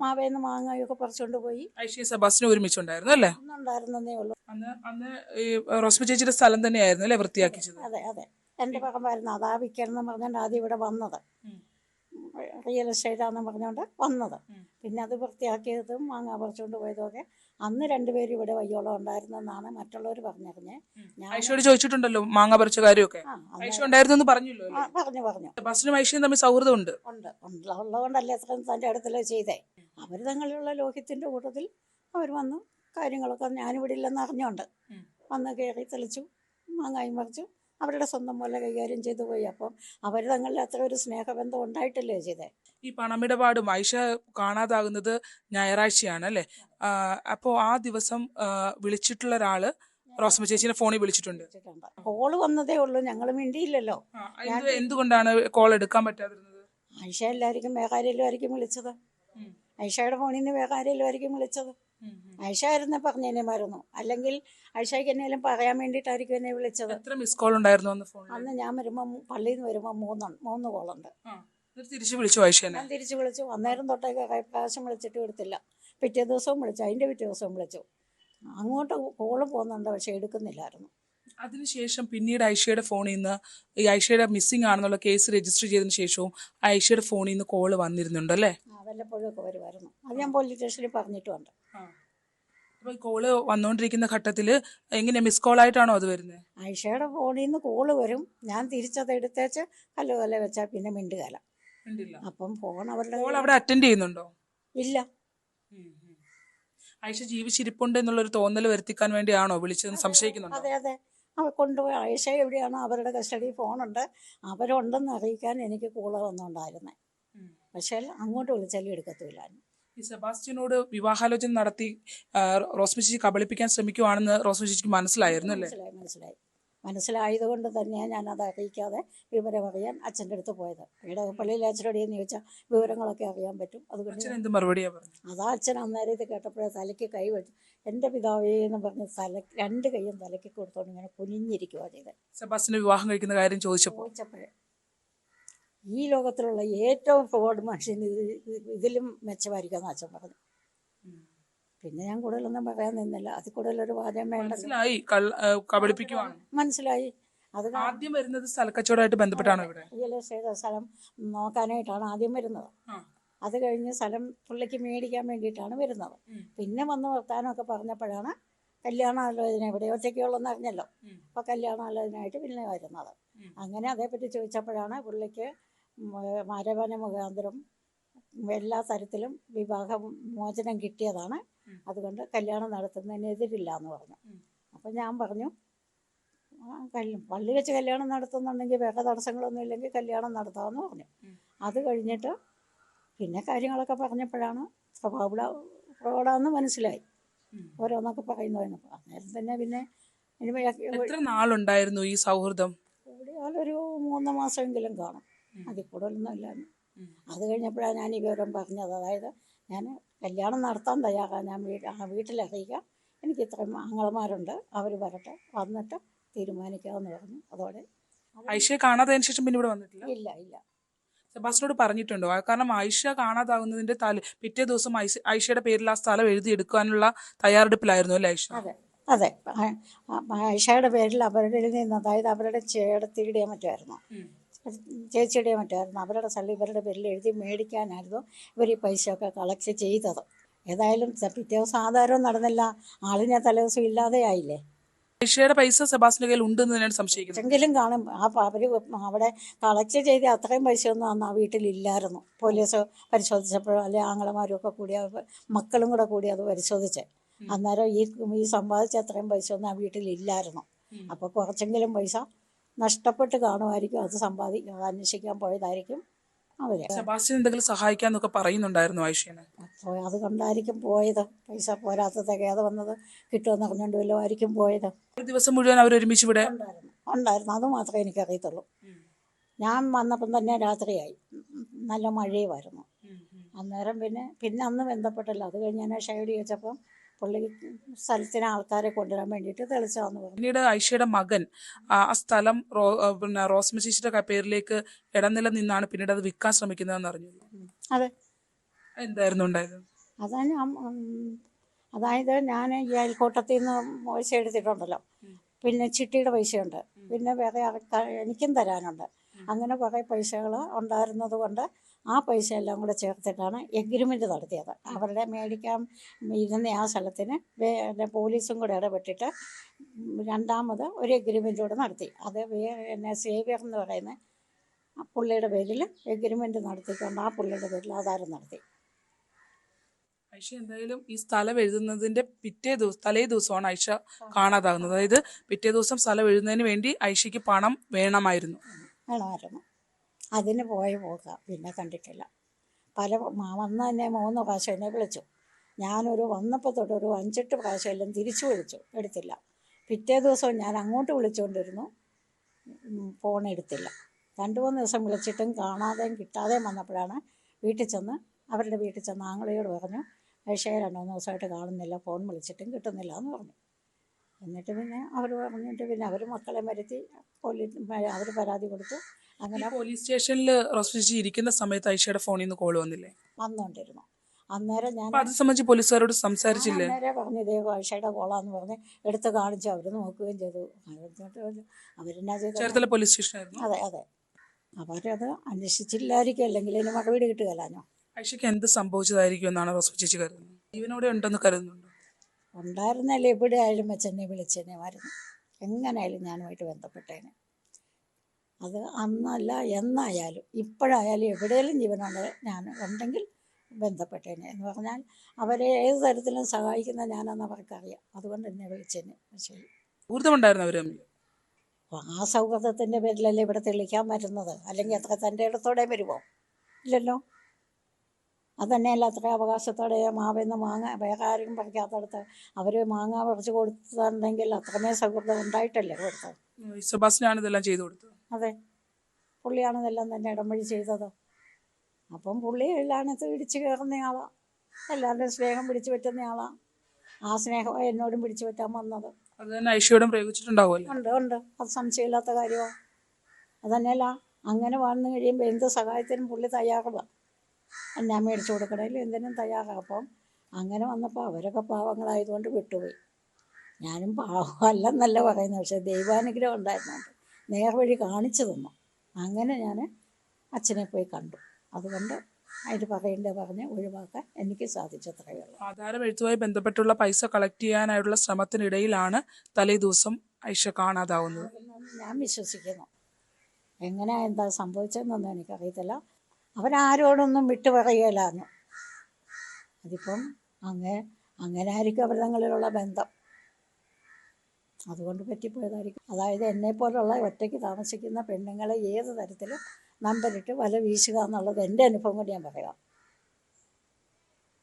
മാവേന്ന് മാങ്ങയൊക്കെ പറിച്ചുകൊണ്ട് പോയി. ഐഷയും സെബാസ്റ്റ്യനും ഒരുമിച്ചുണ്ടായിരുന്നു അല്ലേ? ഉണ്ടായിരുന്നേ ഉള്ളൂ. അന്ന് ഈ റോസ്മി ചേച്ചിയുടെ സ്ഥലം തന്നെയായിരുന്നു അല്ലേ വൃത്തിയാക്കിച്ചത്? അതെ, എൻ്റെ പറമ്പായിരുന്നു. അതാ വിൽക്കണമെന്ന് പറഞ്ഞുകൊണ്ട് ആദ്യം ഇവിടെ വന്നത്, റിയൽ എസ്റ്റേറ്റാന്ന് പറഞ്ഞുകൊണ്ട് വന്നത്. പിന്നെ അത് വൃത്തിയാക്കിയതും മാങ്ങ പറിച്ചുകൊണ്ട് പോയതൊക്കെ അന്ന് 2 പേരും ഇവിടെ വയ്യോളം ഉണ്ടായിരുന്നെന്നാണ് മറ്റുള്ളവർ പറഞ്ഞറിഞ്ഞ്. ഐഷയോട് ചോദിച്ചിട്ടുണ്ടല്ലോ മാങ്ങ പറിച്ച കാര്യമൊക്കെ? ഐഷ ഉണ്ടായിരുന്നു പറഞ്ഞല്ലോ. പറഞ്ഞു. സെബാസ്റ്റ്യനും ഐഷയും തമ്മിൽ സൗഹൃദം ഉണ്ട്. ഉള്ളതുകൊണ്ടല്ലേ അത്രയും തൻ്റെ അടുത്തല്ലേ ചെയ്തേ. അവർ തങ്ങളുള്ള ലോഹ്യത്തിൻ്റെ കൂട്ടത്തിൽ അവർ വന്നു കാര്യങ്ങളൊക്കെ ഞാനിവിടെ ഇല്ലെന്ന് അറിഞ്ഞുകൊണ്ട് വന്ന് കയറി തെളിച്ചു, മാങ്ങായും പറിച്ചു, അവരുടെ സ്വന്തം പോലെ കൈകാര്യം ചെയ്തു പോയി. അപ്പം അവർ തങ്ങളിൽ അത്ര ഒരു സ്നേഹബന്ധം ഉണ്ടായിട്ടല്ലേ ചെയ്തേ. ഈ പണമിടപാടും ഐഷ കാണാതാകുന്നത് ഞായറാഴ്ചയാണ് അല്ലേ? അപ്പോൾ ആ ദിവസം വിളിച്ചിട്ടുള്ള ഒരാള് റോസ്മി ചേച്ചിനെ ഫോണിൽ വിളിച്ചിട്ടുണ്ട്. കോള് വന്നതേ ഉള്ളൂ, ഞങ്ങൾ മിണ്ടിയില്ലല്ലോ. എന്തുകൊണ്ടാണ് കോൾ എടുക്കാൻ പറ്റാതിരുന്നത്? ഐഷ എല്ലാവർക്കും വേറെ ആയിരിക്കും വിളിച്ചത്. ഐഷയുടെ ഫോണിൽ നിന്ന് വേറെ ആയിരിക്കും വിളിച്ചത്. ഐഷ ആയിരുന്നെ പറഞ്ഞേനെമായിരുന്നു, അല്ലെങ്കിൽ ഐഷയ്ക്ക് എന്നേലും പറയാൻ വേണ്ടിയിട്ടായിരിക്കും എന്നെ വിളിച്ചത്. എത്ര മിസ് കോൾ ഉണ്ടായിരുന്നു അന്ന് ഞാൻ വരുമ്പോൾ പള്ളിയിൽ നിന്ന് വരുമ്പോൾ 3 കോളുണ്ട്. തിരിച്ചു വിളിച്ചു ഐഷനെ? ഞാൻ തിരിച്ചു വിളിച്ചു. അന്നേരം തൊട്ടേക്ക് പ്രാവശ്യം വിളിച്ചിട്ട് എടുത്തില്ല. പിറ്റേ ദിവസവും വിളിച്ചു, അതിൻ്റെ പിറ്റേ ദിവസവും വിളിച്ചു. അങ്ങോട്ട് കോള് പോകുന്നുണ്ട്, പക്ഷെ എടുക്കുന്നില്ലായിരുന്നു. അതിനുശേഷം പിന്നീട് ഐഷയുടെ ഫോണിൽ നിന്ന് ഈ ഐഷയുടെ മിസ്സിംഗ് ആണെന്നുള്ള കേസ് രജിസ്റ്റർ ചെയ്തതിനു ശേഷവും ഐഷയുടെ ഫോണിൽ നിന്ന് കോള് വന്നിരുന്നുണ്ട് അല്ലേ? വല്ലപ്പോഴും ഒക്കെ വരുമായിരുന്നു. അത് ഞാൻ പോലീസ് സ്റ്റേഷനിൽ പറഞ്ഞിട്ടുമുണ്ട്. അപ്പൊ കോള് വന്നുകൊണ്ടിരിക്കുന്ന ഘട്ടത്തിൽ എങ്ങനെ മിസ് കോൾ ആയിട്ടാണോ അത് വരുന്നത്? ഐഷയുടെ ഫോണിൽ നിന്ന് കോള് വരും, ഞാൻ തിരിച്ചത് എടുത്തേച്ച് കല്ലുകല വെച്ചാൽ പിന്നെ മിണ്ടുകല. അപ്പം ഫോൺ അവിടെ അറ്റൻഡ് ചെയ്യുന്നുണ്ടോ? ഇല്ല. ഐഷ ജീവിച്ചിരിപ്പുണ്ട് എന്നുള്ളൊരു തോന്നൽ വരുത്തിക്കാൻ വേണ്ടിയാണോ വിളിച്ചതെന്ന് സംശയിക്കുന്നുണ്ടോ? അതെ, അവർ കൊണ്ടുപോയി ഐഷ എവിടെയാണോ അവരുടെ കസ്റ്റഡി ഫോണുണ്ട്, അവരുണ്ടെന്ന് അറിയിക്കാൻ എനിക്ക് കോള് വന്നുകൊണ്ടായിരുന്നേ. പക്ഷേ അങ്ങോട്ട് വിളിച്ചാലും എടുക്കത്തില്ല. ഈ സെബാസ്റ്റ്യനോട് വിവാഹാലോചന നടത്തി റോസ്മി ചേച്ചി കബളിപ്പിക്കാൻ ശ്രമിക്കുവാണെന്ന് റോസ്മി ചേച്ചിക്ക് മനസ്സിലായിരുന്നു അല്ലേ? മനസ്സിലായതുകൊണ്ട് തന്നെയാണ് ഞാനത് അറിയിക്കാതെ വിവരം അറിയാൻ അച്ഛൻ്റെ അടുത്ത് പോയത്. ഇടവപ്പള്ളിയിൽ അച്ഛനോട് എന്ന് ചോദിച്ചാൽ വിവരങ്ങളൊക്കെ അറിയാൻ പറ്റും. അതുകൊണ്ട് എന്ത് മറുപടിയാ പറഞ്ഞു? അതാ അച്ഛൻ അന്നേരം ഇത് കേട്ടപ്പോഴേ തലയ്ക്ക് കൈ വെച്ചു. എൻ്റെ പിതാവേ എന്ന് പറഞ്ഞ് 2 കൈയും തലയ്ക്ക് കൊടുത്തോണ്ട് ഇങ്ങനെ കുനിഞ്ഞിരിക്കുക ചെയ്തത്. സെബാസ്റ്റ്യനെ വിവാഹം കഴിക്കുന്ന കാര്യം ചോദിച്ചപ്പോഴേ ഈ ലോകത്തിലുള്ള ഏറ്റവും ഫ്രോഡ് മനുഷ്യൻ ഇതിലും മെച്ചമായിരിക്കുമെന്ന് അച്ഛൻ പറഞ്ഞു. പിന്നെ ഞാൻ കൂടുതലൊന്നും പറയാൻ നിന്നില്ല. അതിൽ കൂടുതലൊരു വാദം വേണ്ട. മനസ്സിലായി. അത് ആദ്യം വരുന്നത് സ്ഥലക്കച്ചവടമായിട്ട് ബന്ധപ്പെട്ടാണ് ഇവിടെ റിയൽ എസ്റ്റേറ്റ് സ്ഥലം നോക്കാനായിട്ടാണ് ആദ്യം വരുന്നത്. അത് കഴിഞ്ഞ് സ്ഥലം പുള്ളിക്ക് മേടിക്കാൻ വേണ്ടിയിട്ടാണ് വരുന്നത്. പിന്നെ വന്ന് വർത്താനമൊക്കെ പറഞ്ഞപ്പോഴാണ് കല്യാണാലോചന ഇവിടെ ഒറ്റയ്ക്കുള്ളതെന്ന് അറിഞ്ഞല്ലോ. അപ്പോൾ കല്യാണാലോചനയായിട്ട് പിന്നെ വരുന്നത്. അങ്ങനെ അതേപ്പറ്റി ചോദിച്ചപ്പോഴാണ് പുള്ളിക്ക് മരവന മുഖാന്തരം എല്ലാ തരത്തിലും വിവാഹ മോചനം കിട്ടിയതാണ്, അതുകൊണ്ട് കല്യാണം നടത്തുന്നതിനെതിരില്ല എന്ന് പറഞ്ഞു. അപ്പം ഞാൻ പറഞ്ഞു പള്ളി വെച്ച് കല്യാണം നടത്തുന്നുണ്ടെങ്കിൽ വേറെ തടസ്സങ്ങളൊന്നും ഇല്ലെങ്കിൽ കല്യാണം നടത്താമെന്ന് പറഞ്ഞു. അത് കഴിഞ്ഞിട്ട് പിന്നെ കാര്യങ്ങളൊക്കെ പറഞ്ഞപ്പോഴാണ് ഫ്രോഡാന്ന് മനസ്സിലായി. ഓരോന്നൊക്കെ പറയുന്നു. അന്നേരം തന്നെ പിന്നെ എത്ര നാളുണ്ടായിരുന്നു ഈ സൗഹൃദം? കൂടിയാലൊരു 3 മാസമെങ്കിലും കാണും, അതിൽ കൂടുതലൊന്നും ഇല്ലായിരുന്നു. അത് കഴിഞ്ഞപ്പോഴാണ് ഞാൻ ഈ വിവരം പറഞ്ഞത്. അതായത് ഞാൻ കല്യാണം നടത്താൻ തയ്യാറാണ്, ഞാൻ വീട്ടിലറിയിക്കാം, എനിക്ക് ഇത്രയും ആങ്ങളമാരുണ്ട്, അവർ വരട്ടെ, വന്നിട്ട് തീരുമാനിക്കാമെന്ന് പറഞ്ഞു. അതോടെ ഐഷയെ കാണാത്തതിന് ശേഷം പിന്നെ ഇവിടെ വന്നിട്ടില്ല? ഇല്ല. സെബാസ്റ്റിനോട് പറഞ്ഞിട്ടുണ്ടോ? കാരണം ആയിഷ കാണാതാകുന്നതിന്റെ പിറ്റേ ദിവസം ആയിഷയുടെ പേരിൽ ആ സ്ഥലം എഴുതിയെടുക്കാനുള്ള തയ്യാറെടുപ്പിലായിരുന്നു അല്ലേ ആയിഷ? അതെ അതെ. ആയിഷയുടെ പേരിൽ അവരുടെ നിന്ന്, അതായത് അവരുടെ ചേടത്തിയുടെയോ മറ്റായിരുന്നു, ചേച്ചിയുടെയോ മറ്റായിരുന്നു, അവരുടെ സ്ഥലം ഇവരുടെ പേരിൽ എഴുതി മേടിക്കാനായിരുന്നു ഇവർ ഈ പൈസയൊക്കെ കളക്ട് ചെയ്തത്. ഏതായാലും പിറ്റേ ദിവസം ആധാരവും നടന്നില്ല, ആളിനെ തലേദിവസം ഇല്ലാതെ ആയില്ലേ. ആയിഷയുടെ പൈസ സെബാസ്റ്റിന്റെ കയ്യിൽ ഉണ്ടെന്ന് തന്നെയാണ് സംശയിക്കുന്നത്. എങ്കിലും കാണും അവർ അവിടെ കളക്ട് ചെയ്ത് അത്രയും പൈസയൊന്നും അന്ന് ആ വീട്ടിലില്ലായിരുന്നു. പോലീസ് പരിശോധിച്ചപ്പോഴും അല്ലെ ആങ്ങളമാരും ഒക്കെ കൂടി മക്കളും കൂടെ കൂടി അത് പരിശോധിച്ചേ. അന്നേരം ഈ സമ്പാദിച്ച അത്രയും പൈസയൊന്നും ആ വീട്ടിലില്ലായിരുന്നു. അപ്പോൾ കുറച്ചെങ്കിലും പൈസ നഷ്ടപ്പെട്ട് കാണുമായിരിക്കും, അത് അന്വേഷിക്കാൻ പോയതായിരിക്കും അവര്. സെബാസ്റ്റ്യൻ എന്തെങ്കിലും സഹായിക്കാന്നൊക്കെ പറയുന്നുണ്ടായിരുന്നു ആയിഷനെ. അപ്പോൾ അതുകൊണ്ടായിരിക്കും പോയത്. പൈസ പോരാത്ത തികയാതെ വന്നത് കിട്ടുമെന്ന് അറിഞ്ഞുകൊണ്ട് വല്ലതും ആയിരിക്കും പോയത്. ഒരു ദിവസം മുഴുവൻ അവർ ഒരുമിച്ച് ഇവിടെ ഉണ്ടായിരുന്നു. അത് മാത്രമേ എനിക്കറിയത്തുള്ളൂ. ഞാൻ വന്നപ്പം തന്നെ രാത്രിയായി, നല്ല മഴയുമായിരുന്നു. അന്നേരം പിന്നെ അന്ന് ബന്ധപ്പെട്ടല്ലോ. അത് കഴിഞ്ഞ് ഞാൻ ഷൈഡി വെച്ചപ്പം പുള്ളി സ്ഥലത്തിന് ആൾക്കാരെ കൊണ്ടുവരാൻ വേണ്ടിയിട്ട് തെളിച്ചാന്ന് പറഞ്ഞു. പിന്നീട് ആയിഷയുടെ മകൻ ആ സ്ഥലം റോസ്മ ചേച്ചിയുടെ പേരിലേക്ക് ഇടനില നിന്നാണ് പിന്നീട് അത് വിൽക്കാൻ ശ്രമിക്കുന്നതെന്ന് അറിഞ്ഞു. അതെ, എന്തായിരുന്നു ഉണ്ടായത്? അതായത് ഞാൻ ഈ അയൽക്കൂട്ടത്തിൽ നിന്ന് പൈസ എടുത്തിട്ടുണ്ടല്ലോ, പിന്നെ ചിട്ടിയുടെ പൈസയുണ്ട്, പിന്നെ വേറെ എനിക്കും തരാനുണ്ട്. അങ്ങനെ കുറേ പൈസകൾ ഉണ്ടായിരുന്നത് കൊണ്ട് ആ പൈസ എല്ലാം കൂടെ ചേർത്തിട്ടാണ് എഗ്രിമെൻ്റ് നടത്തിയത്. അവരുടെ മേടിക്കാൻ ഇരുന്ന ആ സ്ഥലത്തിന് പോലീസും കൂടെ ഇടപെട്ടിട്ട് രണ്ടാമത് ഒരു എഗ്രിമെൻ്റ് കൂടെ നടത്തി. അത് സേവിയർ എന്ന് പറയുന്ന പുള്ളിയുടെ പേരിൽ എഗ്രിമെൻ്റ് നടത്തിക്കൊണ്ട് ആ പുള്ളിയുടെ പേരിൽ ആധാരം നടത്തി. ഐഷ എന്തായാലും ഈ സ്ഥലം എഴുതുന്നതിന്റെ തലേ ദിവസമാണ് ഐഷ കാണാതാകുന്നത്. അതായത് പിറ്റേ ദിവസം സ്ഥലം എഴുതുന്നതിന് വേണ്ടി ഐഷയ്ക്ക് പണം വേണമായിരുന്നു. അതിന് പോകാം, പിന്നെ കണ്ടിട്ടില്ല. വന്ന് തന്നെ 3 പ്രാവശ്യം എന്നെ വിളിച്ചു. ഞാനൊരു വന്നപ്പോൾ തൊട്ടൊരു 5-8 പ്രാവശ്യം എല്ലാം തിരിച്ചു വിളിച്ചു, എടുത്തില്ല. പിറ്റേ ദിവസവും ഞാൻ അങ്ങോട്ട് വിളിച്ചുകൊണ്ടിരുന്നു, ഫോൺ എടുത്തില്ല. 2-3 ദിവസം വിളിച്ചിട്ടും കാണാതെയും കിട്ടാതെയും വന്നപ്പോഴാണ് അവരുടെ വീട്ടിൽ ചെന്ന് ആങ്ങളയോട് പറഞ്ഞു, ഐഷയെ 2-3 ദിവസമായിട്ട് കാണുന്നില്ല, ഫോൺ വിളിച്ചിട്ടും കിട്ടുന്നില്ല എന്ന് പറഞ്ഞു. എന്നിട്ട് പിന്നെ അവർ പറഞ്ഞിട്ട് പിന്നെ അവർ മക്കളെ വരുത്തി അവർ പരാതി കൊടുത്തു. അങ്ങനെ പോലീസ് സ്റ്റേഷനിൽ റോസ്മി ഇരിക്കുന്ന സമയത്ത് ഐഷയുടെ ഫോണിൽ നിന്ന് കോൾ വന്നുകൊണ്ടിരുന്നു. അന്നേരം ഞാൻ അത് സംബന്ധിച്ച് പോലീസുകാരോട് സംസാരിച്ചില്ലേ? അന്നേരം പറഞ്ഞു, ഇതേ ഐഷയുടെ കോളാന്ന് പറഞ്ഞ് എടുത്ത് കാണിച്ചു. അവർ നോക്കുകയും ചെയ്തു. അവരെന്നാ ചെയ്തു? പോലീസ് സ്റ്റേഷനായിരുന്നു. അതെ അതെ. അവരത് അന്വേഷിച്ചില്ലായിരിക്കും, അല്ലെങ്കിൽ അതിന് മറുപടി കിട്ടുകയല്ലോ. ഐഷയ്ക്ക് എന്ത് സംഭവിച്ചതായിരിക്കും എന്നാണ് റോസ്മി ചേച്ചി കരുതുന്നത്? ജീവനോടെ ഉണ്ടെന്ന് കരുതുന്നുണ്ടോ? ഉണ്ടായിരുന്നല്ലേ, എവിടെ ആയാലും വെച്ചെന്നെ വിളിച്ചെന്നെമായിരുന്നു. എങ്ങനെയായാലും ഞാനുമായിട്ട് ബന്ധപ്പെട്ടേനെ. അത് അന്നല്ല എന്നായാലും ഇപ്പോഴായാലും എവിടെയെങ്കിലും ജീവനോടെ ഞാൻ ഉണ്ടെങ്കിൽ ബന്ധപ്പെട്ടേനെ. എന്ന് പറഞ്ഞാൽ അവരെ ഏത് തരത്തിലും സഹായിക്കുന്ന ഞാനെന്ന് അവർക്കറിയാം. അതുകൊണ്ട് എന്നെ വിളിച്ചെന്നെ. ശരി, ഊർജ്ജമുണ്ടായിരുന്നു അവർ. ആ സൗഹൃദത്തിൻ്റെ പേരിലല്ലേ ഇവിടെ തെളിയിക്കാൻ വരുന്നത്. അല്ലെങ്കിൽ അത്ര തൻ്റെ ഇടത്തോടെ വരുമോ? ഇല്ലല്ലോ. അതുതന്നെയല്ല, അത്ര അവകാശത്തോടെ മാവിന്ന് മാങ്ങ വേറെ ആരും പറിക്കാത്തടുത്ത് അവർ മാങ്ങ പറിച്ച് കൊടുത്തിട്ടുണ്ടെങ്കിൽ അത്രമേ സൗഹൃദം ഉണ്ടായിട്ടല്ലേ കൊടുത്തത്. സെബാസ്റ്റ്യനാണ് ഇതെല്ലാം ചെയ്തു കൊടുത്തത്. അതെ, പുള്ളിയാണ് ഇതെല്ലാം തന്നെ ഇടംവഴി ചെയ്തത്. അപ്പം പുള്ളി എല്ലായിടത്തും ഇടിച്ചു കയറുന്നയാളാണ്, എല്ലാവരുടെയും സ്നേഹം പിടിച്ചു പറ്റുന്നയാളാണ്. ആ സ്നേഹമാണ് എന്നോടും പിടിച്ചു പറ്റാൻ വന്നത്. അത് തന്നെ ഐഷയോടും പ്രയോഗിച്ചിട്ടുണ്ടാവുമല്ലോ. ഉണ്ട്, അത് സംശയമില്ലാത്ത കാര്യമാണ്. അതന്നെയല്ല, അങ്ങനെ വന്നു കഴിയുമ്പോൾ എന്ത് സഹായത്തിനും പുള്ളി തയ്യാറാവുക. ഞാൻ മേടിച്ചു കൊടുക്കണമെങ്കിലും എന്തിനും തയ്യാറാകും. അപ്പം അങ്ങനെ വന്നപ്പോൾ അവരൊക്കെ പാവങ്ങളായതുകൊണ്ട് വിട്ടുപോയി. ഞാനും പാവമല്ലെന്നല്ല പറയുന്നത്, പക്ഷേ ദൈവാനുഗ്രഹം ഉണ്ടായിരുന്നുണ്ട്, നേർവഴി കാണിച്ചു തന്നു. അങ്ങനെ ഞാൻ അച്ഛനെ പോയി കണ്ടു. അതുകൊണ്ട് അതിന് പറഞ്ഞ് ഒഴിവാക്കാൻ എനിക്ക് സാധിച്ചത്രയേ ഉള്ളൂ. ആധാരം എഴുത്തുമായി ബന്ധപ്പെട്ടുള്ള പൈസ കളക്ട് ചെയ്യാനായിട്ടുള്ള ശ്രമത്തിനിടയിലാണ് തലേ ദിവസം ഐഷ കാണാതാവുന്നത്. ഞാൻ വിശ്വസിക്കുന്നു. എന്താ സംഭവിച്ചതെന്നൊന്നും എനിക്കറിയത്തില്ല. അവരാരോടൊന്നും വിട്ടു പറയുകയില്ലായിരുന്നു. അതിപ്പം അങ്ങനെ ആയിരിക്കും അവർ തങ്ങളിലുള്ള ബന്ധം. അതുകൊണ്ട് പറ്റിപ്പോയതായിരിക്കും. അതായത് എന്നെപ്പോലുള്ള ഒറ്റയ്ക്ക് താമസിക്കുന്ന പെണ്ണുങ്ങളെ ഏത് തരത്തിലും നമ്പരിട്ട് വല വീശുക എന്നുള്ളത് എൻ്റെ അനുഭവം കൊണ്ട് ഞാൻ പറയാം.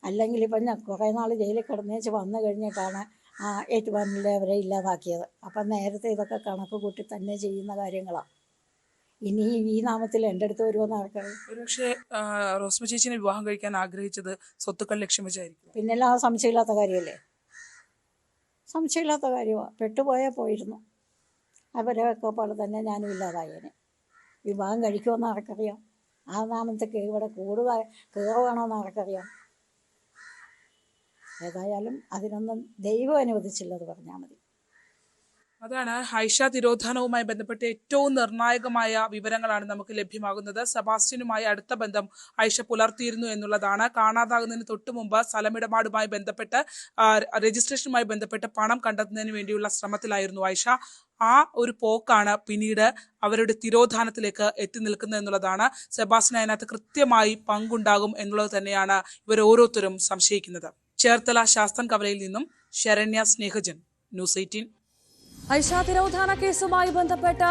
അല്ലെങ്കിൽ ഇപ്പം ഞാൻ കുറേ നാൾ ജയിലിൽ കിടന്നേച്ച് വന്നു കഴിഞ്ഞിട്ടാണ് ഏറ്റുമാനൂരിൽ അവരെ ഇല്ലാതാക്കിയത്. അപ്പം നേരത്തെ ഇതൊക്കെ കണക്ക് കൂട്ടി തന്നെ ചെയ്യുന്ന കാര്യങ്ങളാണ്. ഇനി ഈ നാമത്തിൽ എൻ്റെ അടുത്ത് വരുമെന്ന് ആൾക്കാർ. ഒരുപക്ഷെ റോസ്മി ചേച്ചിനെ വിവാഹം കഴിക്കാൻ ആഗ്രഹിച്ചത് സ്വത്തുക്കൾ ലക്ഷ്യം വെച്ചായിരിക്കും. പിന്നെല്ലാം സംശയമില്ലാത്ത കാര്യമല്ലേ, സംശയമില്ലാത്ത കാര്യമാണ്. പെട്ടുപോയാൽ പോയിരുന്നു. അവരെയൊക്കെ പോലെ തന്നെ ഞാനും ഇല്ലാതായേനെ. വിവാഹം കഴിക്കുമെന്ന് ആർക്കറിയാം. ആ നാമത്തേക്ക് ഇവിടെ കൂടുക കയറുകയാണോന്ന് ആർക്കറിയാം. ഏതായാലും അതിനൊന്നും ദൈവം അനുവദിച്ചില്ലത് പറഞ്ഞാൽ മതി. അതാണ് ആയിഷ തിരോധാനവുമായി ബന്ധപ്പെട്ട് ഏറ്റവും നിർണായകമായ വിവരങ്ങളാണ് നമുക്ക് ലഭ്യമാകുന്നത്. സെബാസ്റ്റ്യനുമായി അടുത്ത ബന്ധം ആയിഷ പുലർത്തിയിരുന്നു എന്നുള്ളതാണ്. കാണാതാകുന്നതിന് തൊട്ടു മുമ്പ് സ്ഥലമിടപാടുമായി ബന്ധപ്പെട്ട് രജിസ്ട്രേഷനുമായി ബന്ധപ്പെട്ട് പണം കണ്ടെത്തുന്നതിന് വേണ്ടിയുള്ള ശ്രമത്തിലായിരുന്നു ആയിഷ. ആ ഒരു പോക്കാണ് പിന്നീട് അവരുടെ തിരോധാനത്തിലേക്ക് എത്തി നിൽക്കുന്നത് എന്നുള്ളതാണ്. സെബാസ്റ്റ്യൻ അതിനകത്ത് കൃത്യമായി പങ്കുണ്ടാകും എന്നുള്ളത് തന്നെയാണ് ഇവർ ഓരോരുത്തരും സംശയിക്കുന്നത്. ചേർത്തല ശാസ്തൻ കവലയിൽ നിന്നും ശരണ്യ സ്നേഹജൻ, ന്യൂസ് 18. ഐഷ തിരോധാന കേസുമായി ബന്ധപ്പെട്ട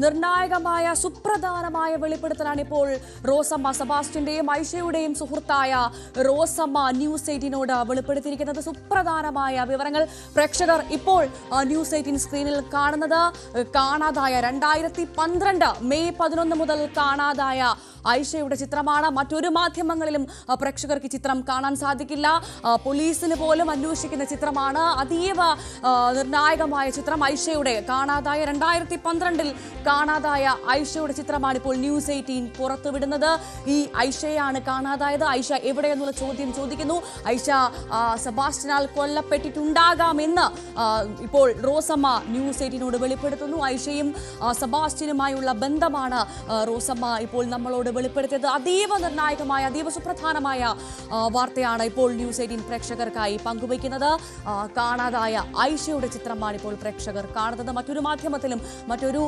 നിർണായകമായ സുപ്രധാനമായ വെളിപ്പെടുത്തലാണ് ഇപ്പോൾ റോസമ്മ, സെബാസ്റ്റ്യന്റെയും ഐഷയുടെയും സുഹൃത്തായ റോസമ്മ ന്യൂസ് 18നോട് വെളിപ്പെടുത്തിയിരിക്കുന്നത്. സുപ്രധാനമായ വിവരങ്ങൾ പ്രേക്ഷകർ ഇപ്പോൾ ന്യൂസ് 18 സ്ക്രീനിൽ കാണുന്നത്. കാണാതായ 2012 മെയ് 11 മുതൽ കാണാതായ ഐഷയുടെ ചിത്രമാണ്. മറ്റൊരു മാധ്യമങ്ങളിലും പ്രേക്ഷകർക്ക് ചിത്രം കാണാൻ സാധിക്കില്ല. പോലീസിന് പോലും അന്വേഷിക്കുന്ന ചിത്രമാണ്. അതീവ നിർണായകമായ ചിത്രം. ഐഷയുടെ കാണാതായ 2012 കാണാതായ ഐഷയുടെ ചിത്രമാണ് ഇപ്പോൾ ന്യൂസ് 18 പുറത്തുവിടുന്നത്. ഈ ഐഷയാണ് കാണാതായത്. ഐഷ എവിടെയെന്നുള്ള ചോദ്യം ചോദിക്കുന്നു. ഐഷ സെബാസ്റ്റ്യനാൽ കൊല്ലപ്പെട്ടിട്ടുണ്ടാകാമെന്ന് ഇപ്പോൾ റോസമ്മ ന്യൂസ് 18നോട് വെളിപ്പെടുത്തുന്നു. ഐഷയും സെബാസ്റ്റ്യനുമായുള്ള ബന്ധമാണ് റോസമ്മ ഇപ്പോൾ നമ്മളോട് വെളിപ്പെടുത്തിയത്. അതീവ നിർണായകമായ, അതീവ സുപ്രധാനമായ വാർത്തയാണ് ഇപ്പോൾ ന്യൂസ് 18 പ്രേക്ഷകർക്കായി പങ്കുവയ്ക്കുന്നത്. കാണാതായ ഐഷയുടെ ചിത്രമാണ് ഇപ്പോൾ പ്രേക്ഷകർ കാണുന്നത്. മറ്റൊരു മാധ്യമത്തിലും മറ്റൊരു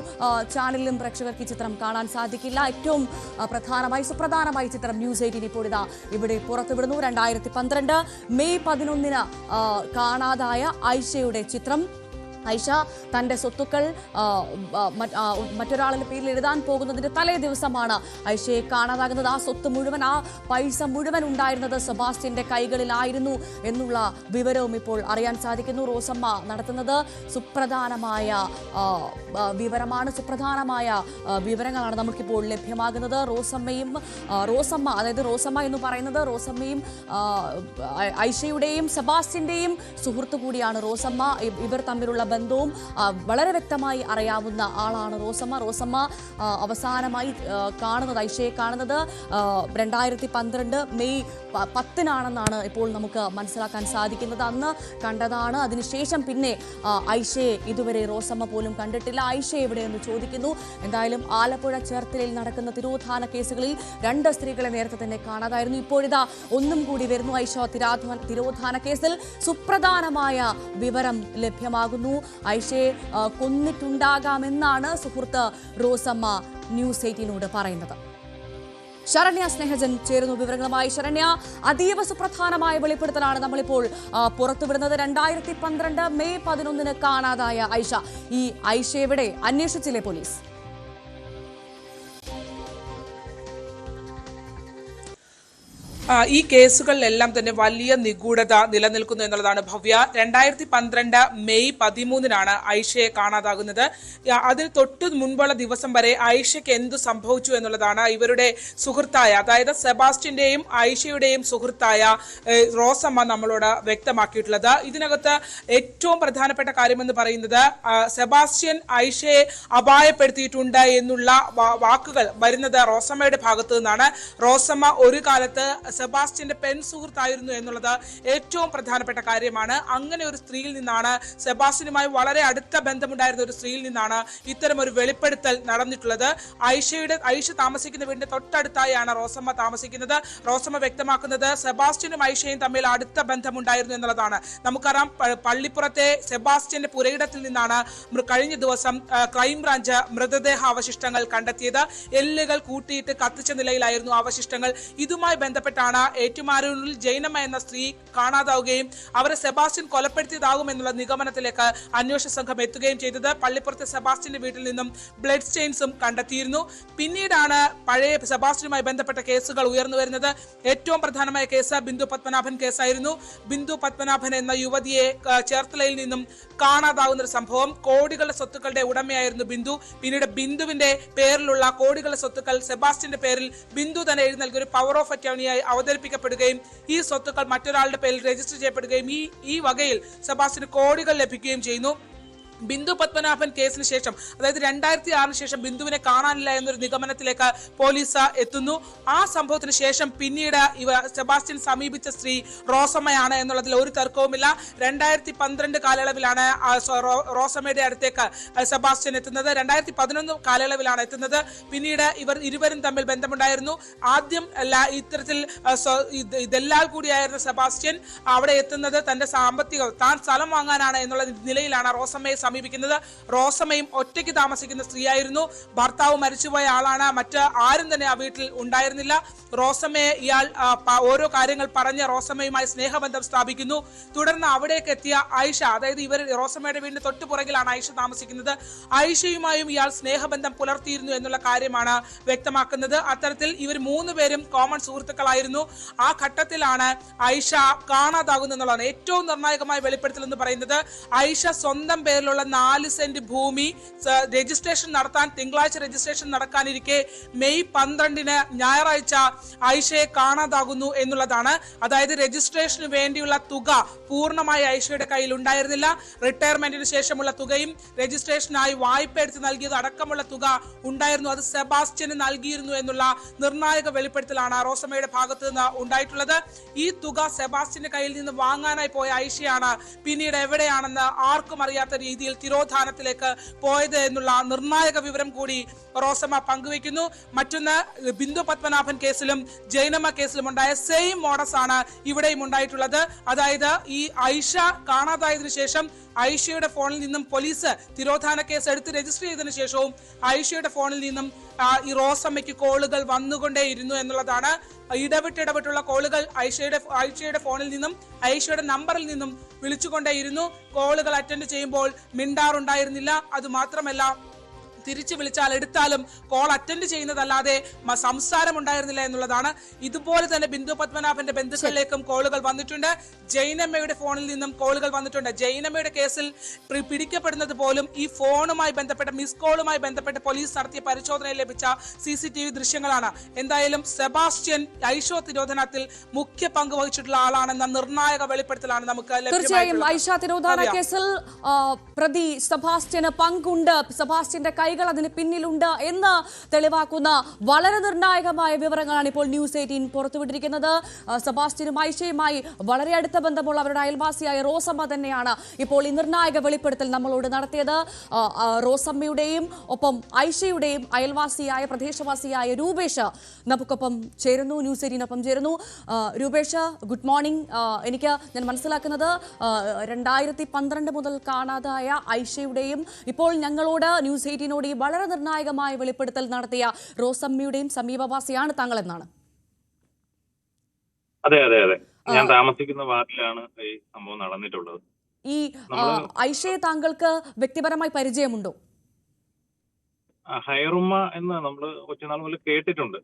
ചാനലിലും പ്രേക്ഷകർക്ക് ഈ ചിത്രം കാണാൻ സാധിക്കില്ല. ഏറ്റവും പ്രധാനമായി സുപ്രധാനമായി ചിത്രം ന്യൂസ് 18 ഇപ്പോൾ ഇതാ ഇവിടെ പുറത്തുവിടുന്നു. 2012 മെയ് 11 കാണാതായ ഐഷയുടെ ചിത്രം. ഐഷ തൻ്റെ സ്വത്തുക്കൾ മറ്റൊരാളുടെ പേരിൽ എഴുതാൻ പോകുന്നതിൻ്റെ തലേ ദിവസമാണ് ഐഷയെ കാണാതാകുന്നത്. ആ സ്വത്ത് മുഴുവൻ, ആ പൈസ മുഴുവൻ ഉണ്ടായിരുന്നത് സെബാസ്റ്റ്യന്റെ കൈകളിലായിരുന്നു എന്നുള്ള വിവരവും ഇപ്പോൾ അറിയാൻ സാധിക്കുന്നു. റോസമ്മ നടത്തുന്നത് സുപ്രധാനമായ വിവരമാണ്, സുപ്രധാനമായ വിവരങ്ങളാണ് നമുക്കിപ്പോൾ ലഭ്യമാകുന്നത്. റോസമ്മ അതായത് റോസമ്മ എന്ന് പറയുന്നത് റോസമ്മയും ഐഷയുടെയും സെബാസ്റ്റ്യന്റെയും സുഹൃത്തു കൂടിയാണ് റോസമ്മ. ഇവർ തമ്മിലുള്ള ബന്ധവും വളരെ വ്യക്തമായി അറിയാവുന്ന ആളാണ് റോസമ്മ. റോസമ്മ അവസാനമായി കാണുന്നത്, ഐഷയെ കാണുന്നത് 2012 മെയ് 10 ഇപ്പോൾ നമുക്ക് മനസ്സിലാക്കാൻ സാധിക്കുന്നത്. അന്ന് കണ്ടതാണ്. അതിനുശേഷം പിന്നെ ഐഷയെ ഇതുവരെ റോസമ്മ പോലും കണ്ടിട്ടില്ല. ഐഷ എവിടെയെന്ന് ചോദിക്കുന്നു. എന്തായാലും ആലപ്പുഴ ചേർത്തലയിൽ നടക്കുന്ന തിരോധാന കേസുകളിൽ 2 സ്ത്രീകളെ നേരത്തെ തന്നെ കാണാതായിരുന്നു. ഇപ്പോഴിതാ ഒന്നും കൂടി വരുന്നു. ഐഷ തിരോധാന കേസിൽ സുപ്രധാനമായ വിവരം ലഭ്യമാകുന്നു. ഐഷയെ കൊന്നിട്ടുണ്ടാകാമെന്നാണ് സുഹൃത്ത് റോസമ്മ ന്യൂസ് 18നോട് പറയുന്നത്. ശരണ്യ സ്നേഹജൻ ചേരുന്നു വിവരങ്ങളുമായി. ശരണ്യ, അതീവ സുപ്രധാനമായ വെളിപ്പെടുത്തലാണ് നമ്മളിപ്പോൾ പുറത്തുവിടുന്നത്. 2012 മെയ് 11 കാണാതായ ഐഷ. ഈ ഐഷ എവിടെ? അന്വേഷിച്ചില്ലേ പോലീസ്? ഈ കേസുകളിലെല്ലാം തന്നെ വലിയ നിഗൂഢത നിലനിൽക്കുന്നു എന്നുള്ളതാണ് ഭവ്യ. 2012 മെയ് 13 ഐഷയെ കാണാതാകുന്നത്. അതിൽ തൊട്ടു മുൻപുള്ള ദിവസം വരെ ഐഷയ്ക്ക് എന്തു സംഭവിച്ചു എന്നുള്ളതാണ് ഇവരുടെ സുഹൃത്തായ, അതായത് സെബാസ്റ്റ്യന്റെയും ഐഷയുടെയും സുഹൃത്തായ റോസമ്മ നമ്മളോട് വ്യക്തമാക്കിയിട്ടുള്ളത്. ഇതിനകത്ത് ഏറ്റവും പ്രധാനപ്പെട്ട കാര്യമെന്ന് പറയുന്നത് സെബാസ്റ്റ്യൻ ഐഷയെ അപായപ്പെടുത്തിയിട്ടുണ്ട് എന്നുള്ള വാക്കുകൾ വരുന്നത് റോസമ്മയുടെ ഭാഗത്തു നിന്നാണ്. റോസമ്മ ഒരു കാലത്ത് സെബാസ്റ്റ്യന്റെ പെൺ സുഹൃത്തായിരുന്നു എന്നുള്ളത് ഏറ്റവും പ്രധാനപ്പെട്ട കാര്യമാണ്. അങ്ങനെ ഒരു സ്ത്രീയിൽ നിന്നാണ്, സെബാസ്റ്റ്യനുമായി വളരെ അടുത്ത ബന്ധമുണ്ടായിരുന്ന ഒരു സ്ത്രീയിൽ നിന്നാണ് ഇത്തരം ഒരു വെളിപ്പെടുത്തൽ നടന്നിട്ടുള്ളത്. ഐഷ താമസിക്കുന്ന വീടിന്റെ തൊട്ടടുത്തായാണ് റോസമ്മ താമസിക്കുന്നത്. റോസമ്മ വ്യക്തമാക്കുന്നത് സെബാസ്റ്റ്യനും ഐഷയും തമ്മിൽ അടുത്ത ബന്ധമുണ്ടായിരുന്നു എന്നുള്ളതാണ്. നമുക്കറിയാം, പള്ളിപ്പുറത്തെ സെബാസ്റ്റ്യന്റെ പുരയിടത്തിൽ നിന്നാണ് കഴിഞ്ഞ ദിവസം ക്രൈംബ്രാഞ്ച് മൃതദേഹാവശിഷ്ടങ്ങൾ കണ്ടെത്തിയത്. എല്ലുകൾ കൂട്ടിയിട്ട് കത്തിച്ച നിലയിലായിരുന്നു അവശിഷ്ടങ്ങൾ. ഇതുമായി ബന്ധപ്പെട്ടാണ് ഏറ്റുമാനൂരിൽ ജൈനമ്മ എന്ന സ്ത്രീ കാണാതാവുകയും അവരെ സെബാസ്റ്റ്യൻ കൊലപ്പെടുത്തിയതാകും എന്നുള്ള നിഗമനത്തിലേക്ക് അന്വേഷണ സംഘം എത്തുകയും ചെയ്തത്. പള്ളിപ്പുറത്തെ സെബാസ്റ്റ്യന്റെ വീട്ടിൽ നിന്നും ബ്ലഡ് സ്റ്റെയിൻസും കണ്ടെത്തിയിരുന്നു. പിന്നീടാണ് പഴയ സെബാസ്റ്റ്യനുമായി ബന്ധപ്പെട്ട കേസുകൾ ഉയർന്നു വരുന്നത്. ഏറ്റവും പ്രധാനമായ കേസ് ബിന്ദു പത്മനാഭൻ കേസായിരുന്നു. ബിന്ദു പത്മനാഭൻ എന്ന യുവതിയെ ചേർത്തലയിൽ നിന്നും കാണാതാവുന്ന ഒരു സംഭവം. കോടികളുടെ സ്വത്തുക്കളുടെ ഉടമയായിരുന്നു ബിന്ദു. പിന്നീട് ബിന്ദുവിന്റെ പേരിലുള്ള കോടികളുടെ സ്വത്തുക്കൾ സെബാസ്റ്റ്യന്റെ പേരിൽ ബിന്ദു തന്നെ എഴുതി നൽകിയ ഒരു പവർ ഓഫ് അറ്റോർണിയായി അവതരിപ്പിക്കപ്പെടുകയും ഈ സ്വത്തുക്കൾ മറ്റൊരാളുടെ പേരിൽ രജിസ്റ്റർ ചെയ്യപ്പെടുകയും ഈ വകയിൽ സെബാസ്റ്റ്യന് കോടികൾ ലഭിക്കുകയും ചെയ്യുന്നു. ബിന്ദു പത്മനാഭൻ കേസിന് ശേഷം, അതായത് 2006 ശേഷം ബിന്ദുവിനെ കാണാനില്ല എന്നൊരു നിഗമനത്തിലേക്ക് പോലീസ് എത്തുന്നു. ആ സംഭവത്തിന് ശേഷം പിന്നീട് സെബാസ്റ്റ്യൻ സമീപിച്ച സ്ത്രീ റോസമ്മയാണ് എന്നുള്ളതിൽ ഒരു തർക്കവുമില്ല. 2012 കാലയളവിലാണ് റോസമ്മയുടെ അടുത്തേക്ക് സെബാസ്റ്റ്യൻ എത്തുന്നത്. 2011 കാലയളവിലാണ് എത്തുന്നത്. പിന്നീട് ഇരുവരും തമ്മിൽ ബന്ധമുണ്ടായിരുന്നു. ആദ്യം ഇത്തരത്തിൽ ഇതെല്ലാം കൂടിയായിരുന്ന സെബാസ്റ്റ്യൻ അവിടെ എത്തുന്നത് തന്റെ താൻ സ്ഥലം വാങ്ങാനാണ് എന്നുള്ള നിലയിലാണ് റോസമ്മയെ സമീപിക്കുന്നത്. റോസമ്മയും ഒറ്റയ്ക്ക് താമസിക്കുന്ന സ്ത്രീയായിരുന്നു. ഭർത്താവ് മരിച്ചുപോയ ആളാണ്. മറ്റ് ആരും തന്നെ ആ വീട്ടിൽ ഉണ്ടായിരുന്നില്ല. റോസമ്മയെ ഇയാൾ ഓരോ കാര്യങ്ങൾ പറഞ്ഞ് റോസമ്മയുമായി സ്നേഹബന്ധം സ്ഥാപിക്കുന്നു. തുടർന്ന് അവിടേക്ക് എത്തിയ ആയിഷ, അതായത് റോസമ്മയുടെ വീടിന് തൊട്ടു പുറകിലാണ് ആയിഷ താമസിക്കുന്നത്. ആയിഷയുമായും ഇയാൾ സ്നേഹബന്ധം പുലർത്തിയിരുന്നു എന്നുള്ള കാര്യമാണ് വ്യക്തമാക്കുന്നത്. അത്തരത്തിൽ ഇവർ 3 പേരും കോമൺ സുഹൃത്തുക്കളായിരുന്നു. ആ ഘട്ടത്തിലാണ് ആയിഷ കാണാതാകുന്നത് എന്നുള്ളതാണ് ഏറ്റവും നിർണായകമായ വെളിപ്പെടുത്തൽ എന്ന് പറയുന്നത്. ആയിഷ സ്വന്തം പേരിലുള്ള 4 സെന്റ് ഭൂമി രജിസ്ട്രേഷൻ നടത്താൻ തിങ്കളാഴ്ച രജിസ്ട്രേഷൻ നടക്കാനിരിക്കെ മെയ് 12 ഞായറാഴ്ച ആയിഷയെ കാണാതാകുന്നു എന്നുള്ളതാണ്. അതായത് രജിസ്ട്രേഷന് വേണ്ടിയുള്ള തുക പൂർണ്ണമായി ആയിഷയുടെ കയ്യിൽ ഉണ്ടായിരുന്നില്ല. റിട്ടയർമെന്റിന് ശേഷമുള്ള തുകയും രജിസ്ട്രേഷനായി വായ്പ എടുത്ത് നൽകിയത് അടക്കമുള്ള തുക ഉണ്ടായിരുന്നു. അത് സെബാസ്റ്റ്യന് നൽകിയിരുന്നു എന്നുള്ള നിർണായക വെളിപ്പെടുത്തലാണ് റോസമ്മയുടെ ഭാഗത്ത് നിന്ന് ഉണ്ടായിട്ടുള്ളത്. ഈ തുക സെബാസ്റ്റ്യന്റെ കയ്യിൽ നിന്ന് വാങ്ങാനായി പോയ ആയിഷയാണ് പിന്നീട് എവിടെയാണെന്ന് ആർക്കും അറിയാത്ത രീതിയിൽ തിരോധാനത്തിലേക്ക് പോയത് എന്നുള്ള നിർണായക വിവരം കൂടി റോസമ്മ പങ്കുവയ്ക്കുന്നു. മറ്റൊന്ന്, ബിന്ദു പത്മനാഭൻ കേസിലും ജൈനമ്മ കേസിലും ഉണ്ടായ സെയിം മോഡസ് ആണ് ഇവിടെയും ഉണ്ടായിട്ടുള്ളത്. അതായത് ഈ ആയിഷ കാണാതായതിനു ശേഷം ആയിഷയുടെ ഫോണിൽ നിന്നും പോലീസ് തിരോധാന കേസ് എടുത്ത് രജിസ്റ്റർ ചെയ്തതിനു ശേഷവും ആയിഷയുടെ ഫോണിൽ നിന്നും ഈ റോസമ്മയ്ക്ക് കോളുകൾ വന്നുകൊണ്ടേയിരുന്നു എന്നുള്ളതാണ്. ഇടവിട്ടുള്ള കോളുകൾ ആയിഷയുടെ ഫോണിൽ നിന്നും ആയിഷയുടെ നമ്പറിൽ നിന്നും വിളിച്ചുകൊണ്ടേയിരുന്നു. കോളുകൾ അറ്റൻഡ് ചെയ്യുമ്പോൾ മിണ്ടാറുണ്ടായിരുന്നില്ല. അത് മാത്രമല്ല, തിരിച്ചു വിളിച്ചാൽ എടുത്താലും കോൾ അറ്റൻഡ് ചെയ്യുന്നതല്ലാതെ സംസാരം ഉണ്ടായിരുന്നില്ല എന്നുള്ളതാണ്. ഇതുപോലെ തന്നെ ബിന്ദു പത്മനാഭന്റെ ബന്ധുക്കളിലേക്കും കോളുകൾ വന്നിട്ടുണ്ട്. ജൈനമ്മയുടെ ഫോണിൽ നിന്നും കോളുകൾ വന്നിട്ടുണ്ട്. ജൈനമ്മയുടെ കേസിൽ പിടിക്കപ്പെടുന്നത് പോലും ഈ ഫോണുമായി ബന്ധപ്പെട്ട മിസ് കോളുമായി ബന്ധപ്പെട്ട് പോലീസ് നടത്തിയ പരിശോധനയിൽ ലഭിച്ച CCTV ദൃശ്യങ്ങളാണ്. എന്തായാലും സെബാസ്റ്റ്യൻ ഐഷ തിരോധനത്തിൽ മുഖ്യ പങ്ക് വഹിച്ചിട്ടുള്ള ആളാണെന്ന നിർണായക വെളിപ്പെടുത്തലാണ് നമുക്ക് തീർച്ചയായും ഐഷ തിരോധാന കേസിൽ പ്രതി സെബാസ്റ്റ്യന് പങ്കുണ്ട്, സെബാസ്റ്റ്യന്റെ കൈകൾ അതിന് പിന്നിലുണ്ട് എന്ന് തെളിവാക്കുന്ന വളരെ നിർണായകമായ വിവരങ്ങളാണ് ഇപ്പോൾ ന്യൂസ് 18 പുറത്തുവിട്ടിരിക്കുന്നത്. സെബാസ്റ്റ്യനും ഐഷയുമായി വളരെ അടുത്ത ബന്ധമുള്ള അവരുടെ അയൽവാസിയായ റോസമ്മ തന്നെയാണ് ഇപ്പോൾ ഈ നിർണായക വെളിപ്പെടുത്തൽ നമ്മളോട് നടത്തിയത്. റോസമ്മയുടെയും ഒപ്പം ഐഷയുടെയും അയൽവാസിയായ പ്രദേശവാസിയായ രൂപേഷ് നമുക്കൊപ്പം ചേരുന്നു, ന്യൂസ് 18 ചേരുന്നു. Rupesh, good morning. ഞാൻ മനസ്സിലാക്കുന്നത് 2012 മുതൽ കാണാതായ ഐഷയുടെയും ഇപ്പോൾ ഞങ്ങളോട് ന്യൂസ് 18 വളരെ നിർണായകമായ വെളിപ്പെടുത്തൽ നടത്തിയ റോസമ്മയുടെയും സമീപവാസിയാണ് താങ്കൾ എന്നാണ്. അതെ അതെ അതെ, ഞാൻ താമസിക്കുന്ന വാർഡിലാണ് ഈ സംഭവം നടന്നിട്ടുള്ളത്. ഈ ഐഷയെ താങ്കൾക്ക് വ്യക്തിപരമായി പരിചയമുണ്ടോ? ഹൈറുമ്മ എന്ന് നമ്മൾ കൊച്ചുനാൾ മുതൽ കേട്ടിട്ടുണ്ട്.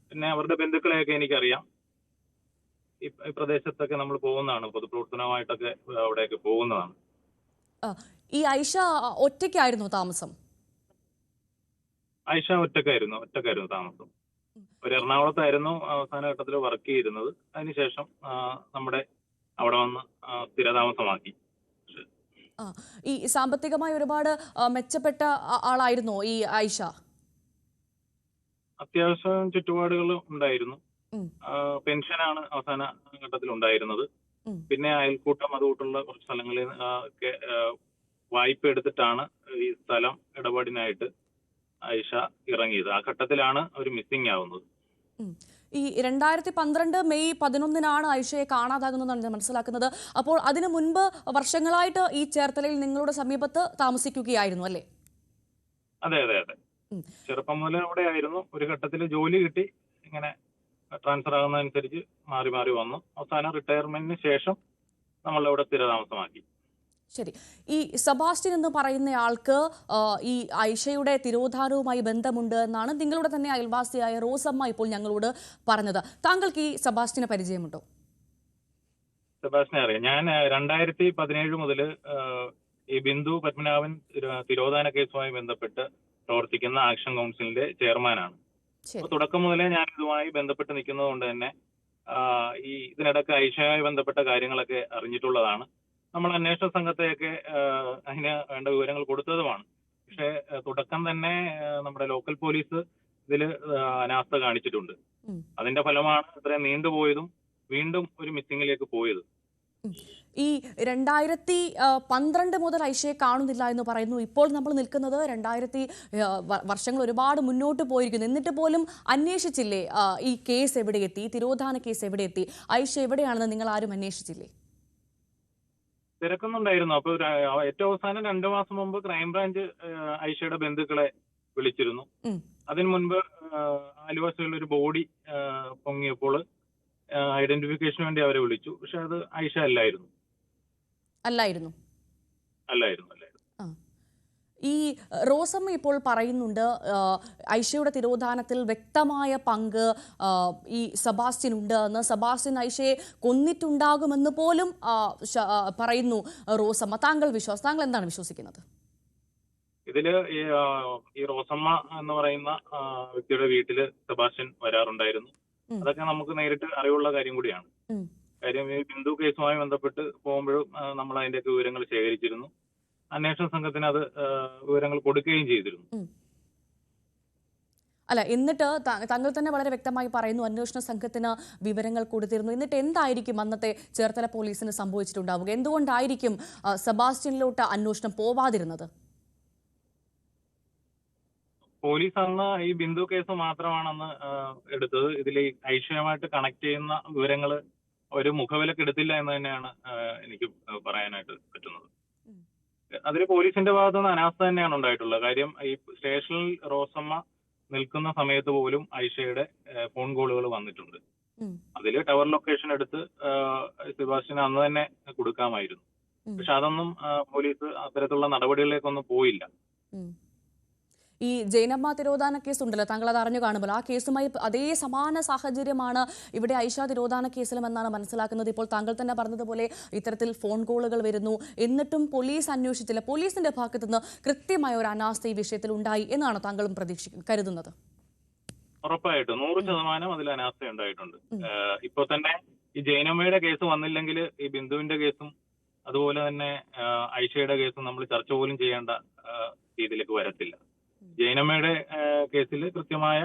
പിന്നെ അവരുടെ ബന്ധുക്കളെയൊക്കെ എനിക്കറിയാം. ഈ പ്രദേശത്തൊക്കെ നമ്മൾ പോകുന്നതാണ്, പൊതുപ്രവർത്തനമായിട്ടൊക്കെ അവിടെയൊക്കെ പോകുന്നതാണ്. ഈ ഐഷ ഒറ്റയ്ക്കായിരുന്നു താമസം? ആയിഷ ഒറ്റക്കായിരുന്നു താമസം. ഒരു എറണാകുളത്തായിരുന്നു അവസാന ഘട്ടത്തിൽ വർക്ക് ചെയ്തിരുന്നത്. അതിനുശേഷം നമ്മുടെ അവിടെ വന്ന് സ്ഥിരതാമസമാക്കി. ഈ സാമ്പത്തികമായി ഒരുപാട് മെച്ചപ്പെട്ട ആളായിരുന്നു ഈ ആയിഷ? അത്യാവശ്യം ചുറ്റുപാടുകൾ ഉണ്ടായിരുന്നു. പെൻഷനാണ് അവസാന ഘട്ടത്തിൽ ഉണ്ടായിരുന്നത്. പിന്നെ അയൽക്കൂട്ടം അതുകൂട്ടുള്ള കുറച്ച് സ്ഥലങ്ങളിൽ ഒക്കെ വായ്പ എടുത്തിട്ടാണ് ഈ സ്ഥലം ഇടപാടിനായിട്ട് ആയിഷ ഇറങ്ങിയത്. ആ ഘട്ടത്തിലാണ് അവർ മിസ്സിംഗ് ആവുന്നത്. ഈ 2012 മെയ് 11 ഐഷയെ കാണാതാകുന്നതാണ് ഞാൻ മനസ്സിലാക്കുന്നത്. അപ്പോൾ അതിനു മുൻപ് വർഷങ്ങളായിട്ട് ഈ ചേർത്തലയിൽ നിങ്ങളുടെ സമീപത്ത് താമസിക്കുകയായിരുന്നു അല്ലേ? അതെ അതെ അതെ, ചെറുപ്പം മുതലേ അവിടെ ആയിരുന്നു. ഒരു ഘട്ടത്തിൽ ജോലി കിട്ടി, ഇങ്ങനെ ട്രാൻസ്ഫർ ആകുന്നതനുസരിച്ച് മാറി മാറി വന്നു. അവസാനം റിട്ടയർമെന്റിന് ശേഷം നമ്മളവിടെ സ്ഥിരതാമസമാക്കി. ശരി, ഈ സെബാസ്റ്റ്യൻ എന്ന് പറയുന്നയാൾക്ക് ഈ ഐഷയുടെ തിരോധാനവുമായി ബന്ധമുണ്ട് എന്നാണ് നിങ്ങളുടെ തന്നെ അയൽവാസിയായ റോസമ്മ ഇപ്പോൾ ഞങ്ങളോട് പറഞ്ഞത്. താങ്കൾക്ക് ഈ സെബാസ്റ്റ്യനെ പരിചയമുണ്ടോ? സെബാസ്റ്റ്യനെ അറിയാം. ഞാൻ 2017 മുതൽ ഈ ബിന്ദു പത്മനാഭൻ തിരോധാന കേസുമായി ബന്ധപ്പെട്ട് പ്രവർത്തിക്കുന്ന ആക്ഷൻ കൗൺസിലിന്റെ ചെയർമാനാണ്. തുടക്കം മുതലേ ഞാൻ ഇതുമായി ബന്ധപ്പെട്ട് നിൽക്കുന്നത് കൊണ്ട് തന്നെ ഈ ഇതിനിടയ്ക്ക് ഐഷയുമായി ബന്ധപ്പെട്ട കാര്യങ്ങളൊക്കെ അറിഞ്ഞിട്ടുള്ളതാണ്. നമ്മൾ അന്വേഷണ സംഘത്തെയൊക്കെ അതിന് വേണ്ട വിവരങ്ങൾ കൊടുത്തതുമാണ്. പക്ഷേ തുടക്കം തന്നെ നമ്മുടെ ലോക്കൽ പോലീസ് ഇതിൽ അനാസ്ഥ കാണിച്ചിട്ടുണ്ട്. അതിന്റെ ഫലമാണ് ഇത്രയും നീണ്ടുപോയതും വീണ്ടും ഒരു മിസ്സിംഗിലേക്ക് പോയത്. ഈ 2012 മുതൽ ഐഷയെ കാണുന്നില്ല എന്ന് പറയുന്നു. ഇപ്പോൾ നമ്മൾ നിൽക്കുന്നത് വർഷങ്ങൾ ഒരുപാട് മുന്നോട്ട് പോയിരിക്കുന്നു. എന്നിട്ട് പോലും അന്വേഷിച്ചില്ലേ ഈ കേസ് എവിടെ എത്തി, തിരോധാന കേസ് എവിടെ എത്തി, ഐഷ എവിടെയാണെന്ന് നിങ്ങൾ ആരും അന്വേഷിച്ചില്ലേ? തിരക്കുന്നുണ്ടായിരുന്നു. അപ്പൊ ഏറ്റവും അവസാനം 2 മാസം മുമ്പ് ക്രൈംബ്രാഞ്ച് ഐഷയുടെ ബന്ധുക്കളെ വിളിച്ചിരുന്നു. അതിനു മുൻപ് ആലുവാസിലുള്ള ഒരു ബോഡി പൊങ്ങിയപ്പോൾ ഐഡന്റിഫിക്കേഷന് വേണ്ടി അവരെ വിളിച്ചു. പക്ഷെ അത് ഐഷ അല്ലായിരുന്നു. ഈ റോസമ്മ ഇപ്പോൾ പറയുന്നുണ്ട് ഐഷയുടെ തിരോധാനത്തിൽ വ്യക്തമായ പങ്ക് ഈ സെബാസ്റ്റ്യൻ ഉണ്ട് എന്ന്. സെബാസ്റ്റ്യൻ ഐഷയെ കൊന്നിട്ടുണ്ടാകുമെന്ന് പോലും പറയുന്നു റോസമ്മ. താങ്കൾ എന്താണ് വിശ്വസിക്കുന്നത്? ഇതില് ഈ റോസമ്മ എന്ന് പറയുന്ന വ്യക്തിയുടെ വീട്ടില് സെബാസ്റ്റ്യൻ വരാറുണ്ടായിരുന്നു. അതൊക്കെ നമുക്ക് നേരിട്ട് അറിവുള്ള കാര്യം കൂടിയാണ്. കാര്യം ഈ ബിന്ദു കേസുമായി ബന്ധപ്പെട്ട് പോകുമ്പോഴും നമ്മൾ അതിന്റെയൊക്കെ വിവരങ്ങൾ ശേഖരിച്ചിരുന്നു. അന്വേഷണ സംഘത്തിന് അത് വിവരങ്ങൾ കൊടുക്കുകയും ചെയ്തിരുന്നു. അല്ല, എന്നിട്ട് താങ്കൾ തന്നെ വളരെ വ്യക്തമായി പറയുന്നു അന്വേഷണ സംഘത്തിന് വിവരങ്ങൾ കൊടുത്തിരുന്നു. എന്നിട്ട് എന്തായിരിക്കും അന്നത്തെ ചേർത്തല പോലീസിന് സംഭവിച്ചിട്ടുണ്ടാവുക? എന്തുകൊണ്ടായിരിക്കും സെബാസ്റ്റ്യനിലോട്ട് അന്വേഷണം പോവാതിരുന്നത്? പോലീസ് അന്ന് ഈ ബിന്ദു കേസ് മാത്രമാണ് അന്ന് എടുത്തത്. ഇതിൽ ഐഷയുമായിട്ട് കണക്ട് ചെയ്യുന്ന വിവരങ്ങൾ ഒരു മുഖവിലക്ക് എടുത്തില്ല എന്ന് തന്നെയാണ് എനിക്ക് പറയാനായിട്ട് പറ്റുന്നത്. അതിൽ പോലീസിന്റെ ഭാഗത്തു നിന്ന് അനാസ്ഥ തന്നെയാണ് ഉണ്ടായിട്ടുള്ളത്. കാര്യം ഈ സ്റ്റേഷനിൽ റോസമ്മ നിൽക്കുന്ന സമയത്ത് പോലും ഐഷയുടെ ഫോൺ കോളുകൾ വന്നിട്ടുണ്ട്. അതിൽ ടവർ ലൊക്കേഷൻ എടുത്ത് സെബാസ്റ്റ്യന് അന്ന് തന്നെ കൊടുക്കാമായിരുന്നു. പക്ഷെ അതൊന്നും പോലീസ് അത്തരത്തിലുള്ള നടപടികളിലേക്കൊന്നും പോയില്ല. ഈ ജൈനമ്മ തിരോധാന കേസ് ഉണ്ടല്ലോ, താങ്കൾ അത് അറിഞ്ഞു കാണുമല്ലോ. ആ കേസുമായി അതേ സമാന സാഹചര്യമാണ് ഇവിടെ ഐഷ തിരോധാന കേസിലും എന്നാണ് മനസ്സിലാക്കുന്നത്. ഇപ്പോൾ താങ്കൾ തന്നെ പറഞ്ഞതുപോലെ ഇത്തരത്തിൽ ഫോൺ കോളുകൾ വരുന്നു, എന്നിട്ടും പോലീസ് അന്വേഷിച്ചില്ല. പോലീസിന്റെ ഭാഗത്തുനിന്ന് കൃത്യമായ ഒരു അനാസ്ഥ ഈ വിഷയത്തിൽ ഉണ്ടായി എന്നാണ് താങ്കളും കരുതുന്നത്? ഉറപ്പായിട്ടും 100% അതിൽ അനാസ്ഥ ഉണ്ടായിട്ടുണ്ട്. ഇപ്പൊ തന്നെ ഈ ജൈനമ്മയുടെ കേസ് വന്നില്ലെങ്കിൽ ഈ ബിന്ദുവിന്റെ കേസും അതുപോലെ തന്നെ ഐഷയുടെ കേസും നമ്മൾ ചർച്ച പോലും ചെയ്യേണ്ട രീതിയിലേക്ക് വരത്തില്ല. ജൈനമ്മയുടെ കേസിൽ കൃത്യമായ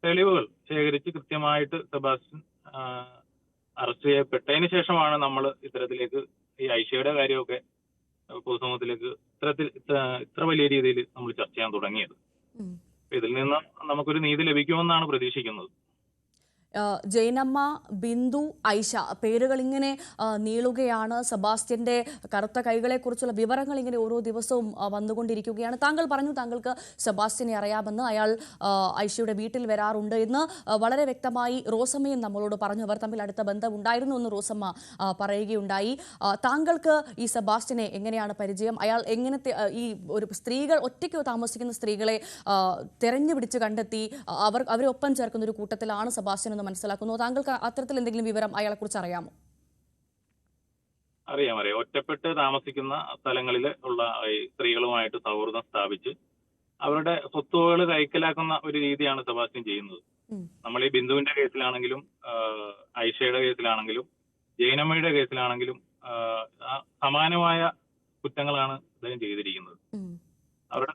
തെളിവുകൾ ശേഖരിച്ച് കൃത്യമായിട്ട് സെബാസ്റ്റ്യൻ അറസ്റ്റ് ചെയ്യപ്പെട്ടതിന് ശേഷമാണ് നമ്മൾ ഇത്തരത്തിലേക്ക് ഈ ഐഷയുടെ കാര്യമൊക്കെ പൊതുസമൂഹത്തിലേക്ക് ഇത്ര വലിയ രീതിയിൽ നമ്മൾ ചർച്ച ചെയ്യാൻ തുടങ്ങിയത്. ഇതിൽ നിന്ന് നമുക്കൊരു നീതി ലഭിക്കുമെന്നാണ് പ്രതീക്ഷിക്കുന്നത്. ജൈനമ്മ, ബിന്ദു, ഐഷ പേരുകൾ ഇങ്ങനെ നീളുകയാണ്. സെബാസ്റ്റ്യന്റെ കറുത്ത കൈകളെക്കുറിച്ചുള്ള വിവരങ്ങൾ ഇങ്ങനെ ഓരോ ദിവസവും വന്നുകൊണ്ടിരിക്കുകയാണ്. താങ്കൾ പറഞ്ഞു താങ്കൾക്ക് സെബാസ്റ്റ്യനെ അറിയാമെന്ന്, അയാൾ ഐഷയുടെ വീട്ടിൽ വരാറുണ്ട് എന്ന് വളരെ വ്യക്തമായി റോസമ്മയും നമ്മളോട് പറഞ്ഞു. അവർ തമ്മിൽ അടുത്ത ബന്ധം ഉണ്ടായിരുന്നു എന്ന് റോസമ്മ പറയുകയുണ്ടായി. താങ്കൾക്ക് ഈ സെബാസ്റ്റ്യനെ എങ്ങനെയാണ് പരിചയം? അയാൾ എങ്ങനത്തെ ഈ ഒരു സ്ത്രീകൾ ഒറ്റയ്ക്ക് താമസിക്കുന്ന സ്ത്രീകളെ തെരഞ്ഞുപിടിച്ച് കണ്ടെത്തി അവരെ ഒപ്പം ചേർക്കുന്ന ഒരു കൂട്ടത്തിലാണ് സെബാസ്റ്റ്യൻ എന്ന് മനസ്സിലാക്കുന്നു. താങ്കൾക്ക് അത്തരത്തിൽ എന്തെങ്കിലും വിവരം അയാളെ കുറിച്ച് അറിയാമോ? അറിയാം. ഒറ്റപ്പെട്ട് താമസിക്കുന്ന സ്ഥലങ്ങളിൽ ഉള്ള സ്ത്രീകളുമായിട്ട് സൗഹൃദം സ്ഥാപിച്ച് അവരുടെ സ്വത്തുവകൾ കൈക്കലാക്കുന്ന ഒരു രീതിയാണ് സെബാസ്റ്റ്യൻ ചെയ്യുന്നത്. നമ്മൾ ഈ ബിന്ദുവിന്റെ കേസിലാണെങ്കിലും ഐഷയുടെ കേസിലാണെങ്കിലും ജൈനമ്മയുടെ കേസിലാണെങ്കിലും സമാനമായ കുറ്റങ്ങളാണ് അദ്ദേഹം ചെയ്തിരിക്കുന്നത്. അവരുടെ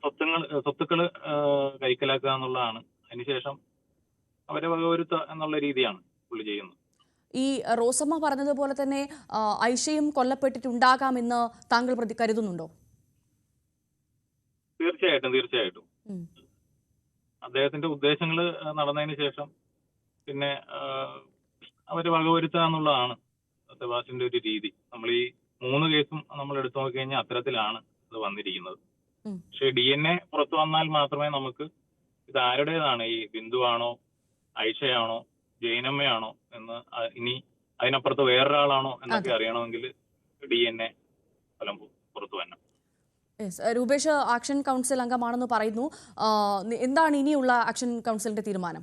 സ്വത്തുക്കൾ കൈക്കലാക്കുക എന്നുള്ളതാണ്. അതിനുശേഷം അവരെ വകവരുത്തുക എന്നുള്ള രീതിയാണ് പുള്ളി ചെയ്യുന്നത്. ഈ റോസമ്മ പറഞ്ഞതുപോലെ തന്നെ ഐഷയും കൊല്ലപ്പെട്ടിട്ടുണ്ടാകാമെന്ന് താങ്കൾ കരുതുന്നുണ്ടോ? തീർച്ചയായിട്ടും അദ്ദേഹത്തിന്റെ ഉദ്ദേശങ്ങൾ നടന്നതിന് ശേഷം പിന്നെ അവരെ വകവരുത്തുക എന്നുള്ളതാണ് സെബാസ്റ്റ്യന്റെ ഒരു രീതി. നമ്മൾ ഈ 3 കേസും നമ്മൾ എടുത്തു നോക്കി കഴിഞ്ഞാൽ അത്തരത്തിലാണ് ഇത് വന്നിരിക്കുന്നത്. പക്ഷെ DNA പുറത്തു വന്നാൽ മാത്രമേ നമുക്ക് ഇത് ആരുടേതാണ്, ഈ ബിന്ദു ആണോ, ഐഷയാണോ, ജൈനമ്മയാണോ എന്ന്, ഇനി അതിനപ്പുറത്ത് വേറൊരാളാണോ എന്നൊക്കെ അറിയണമെങ്കിൽ DNA ഫലം പുറത്തു വരണം. രൂപേഷ് ആക്ഷൻ കൗൺസിൽ അംഗമാണെന്ന് പറയുന്നു. എന്താണ് ഇനിയുള്ള ആക്ഷൻ കൗൺസിലിന്റെ തീരുമാനം?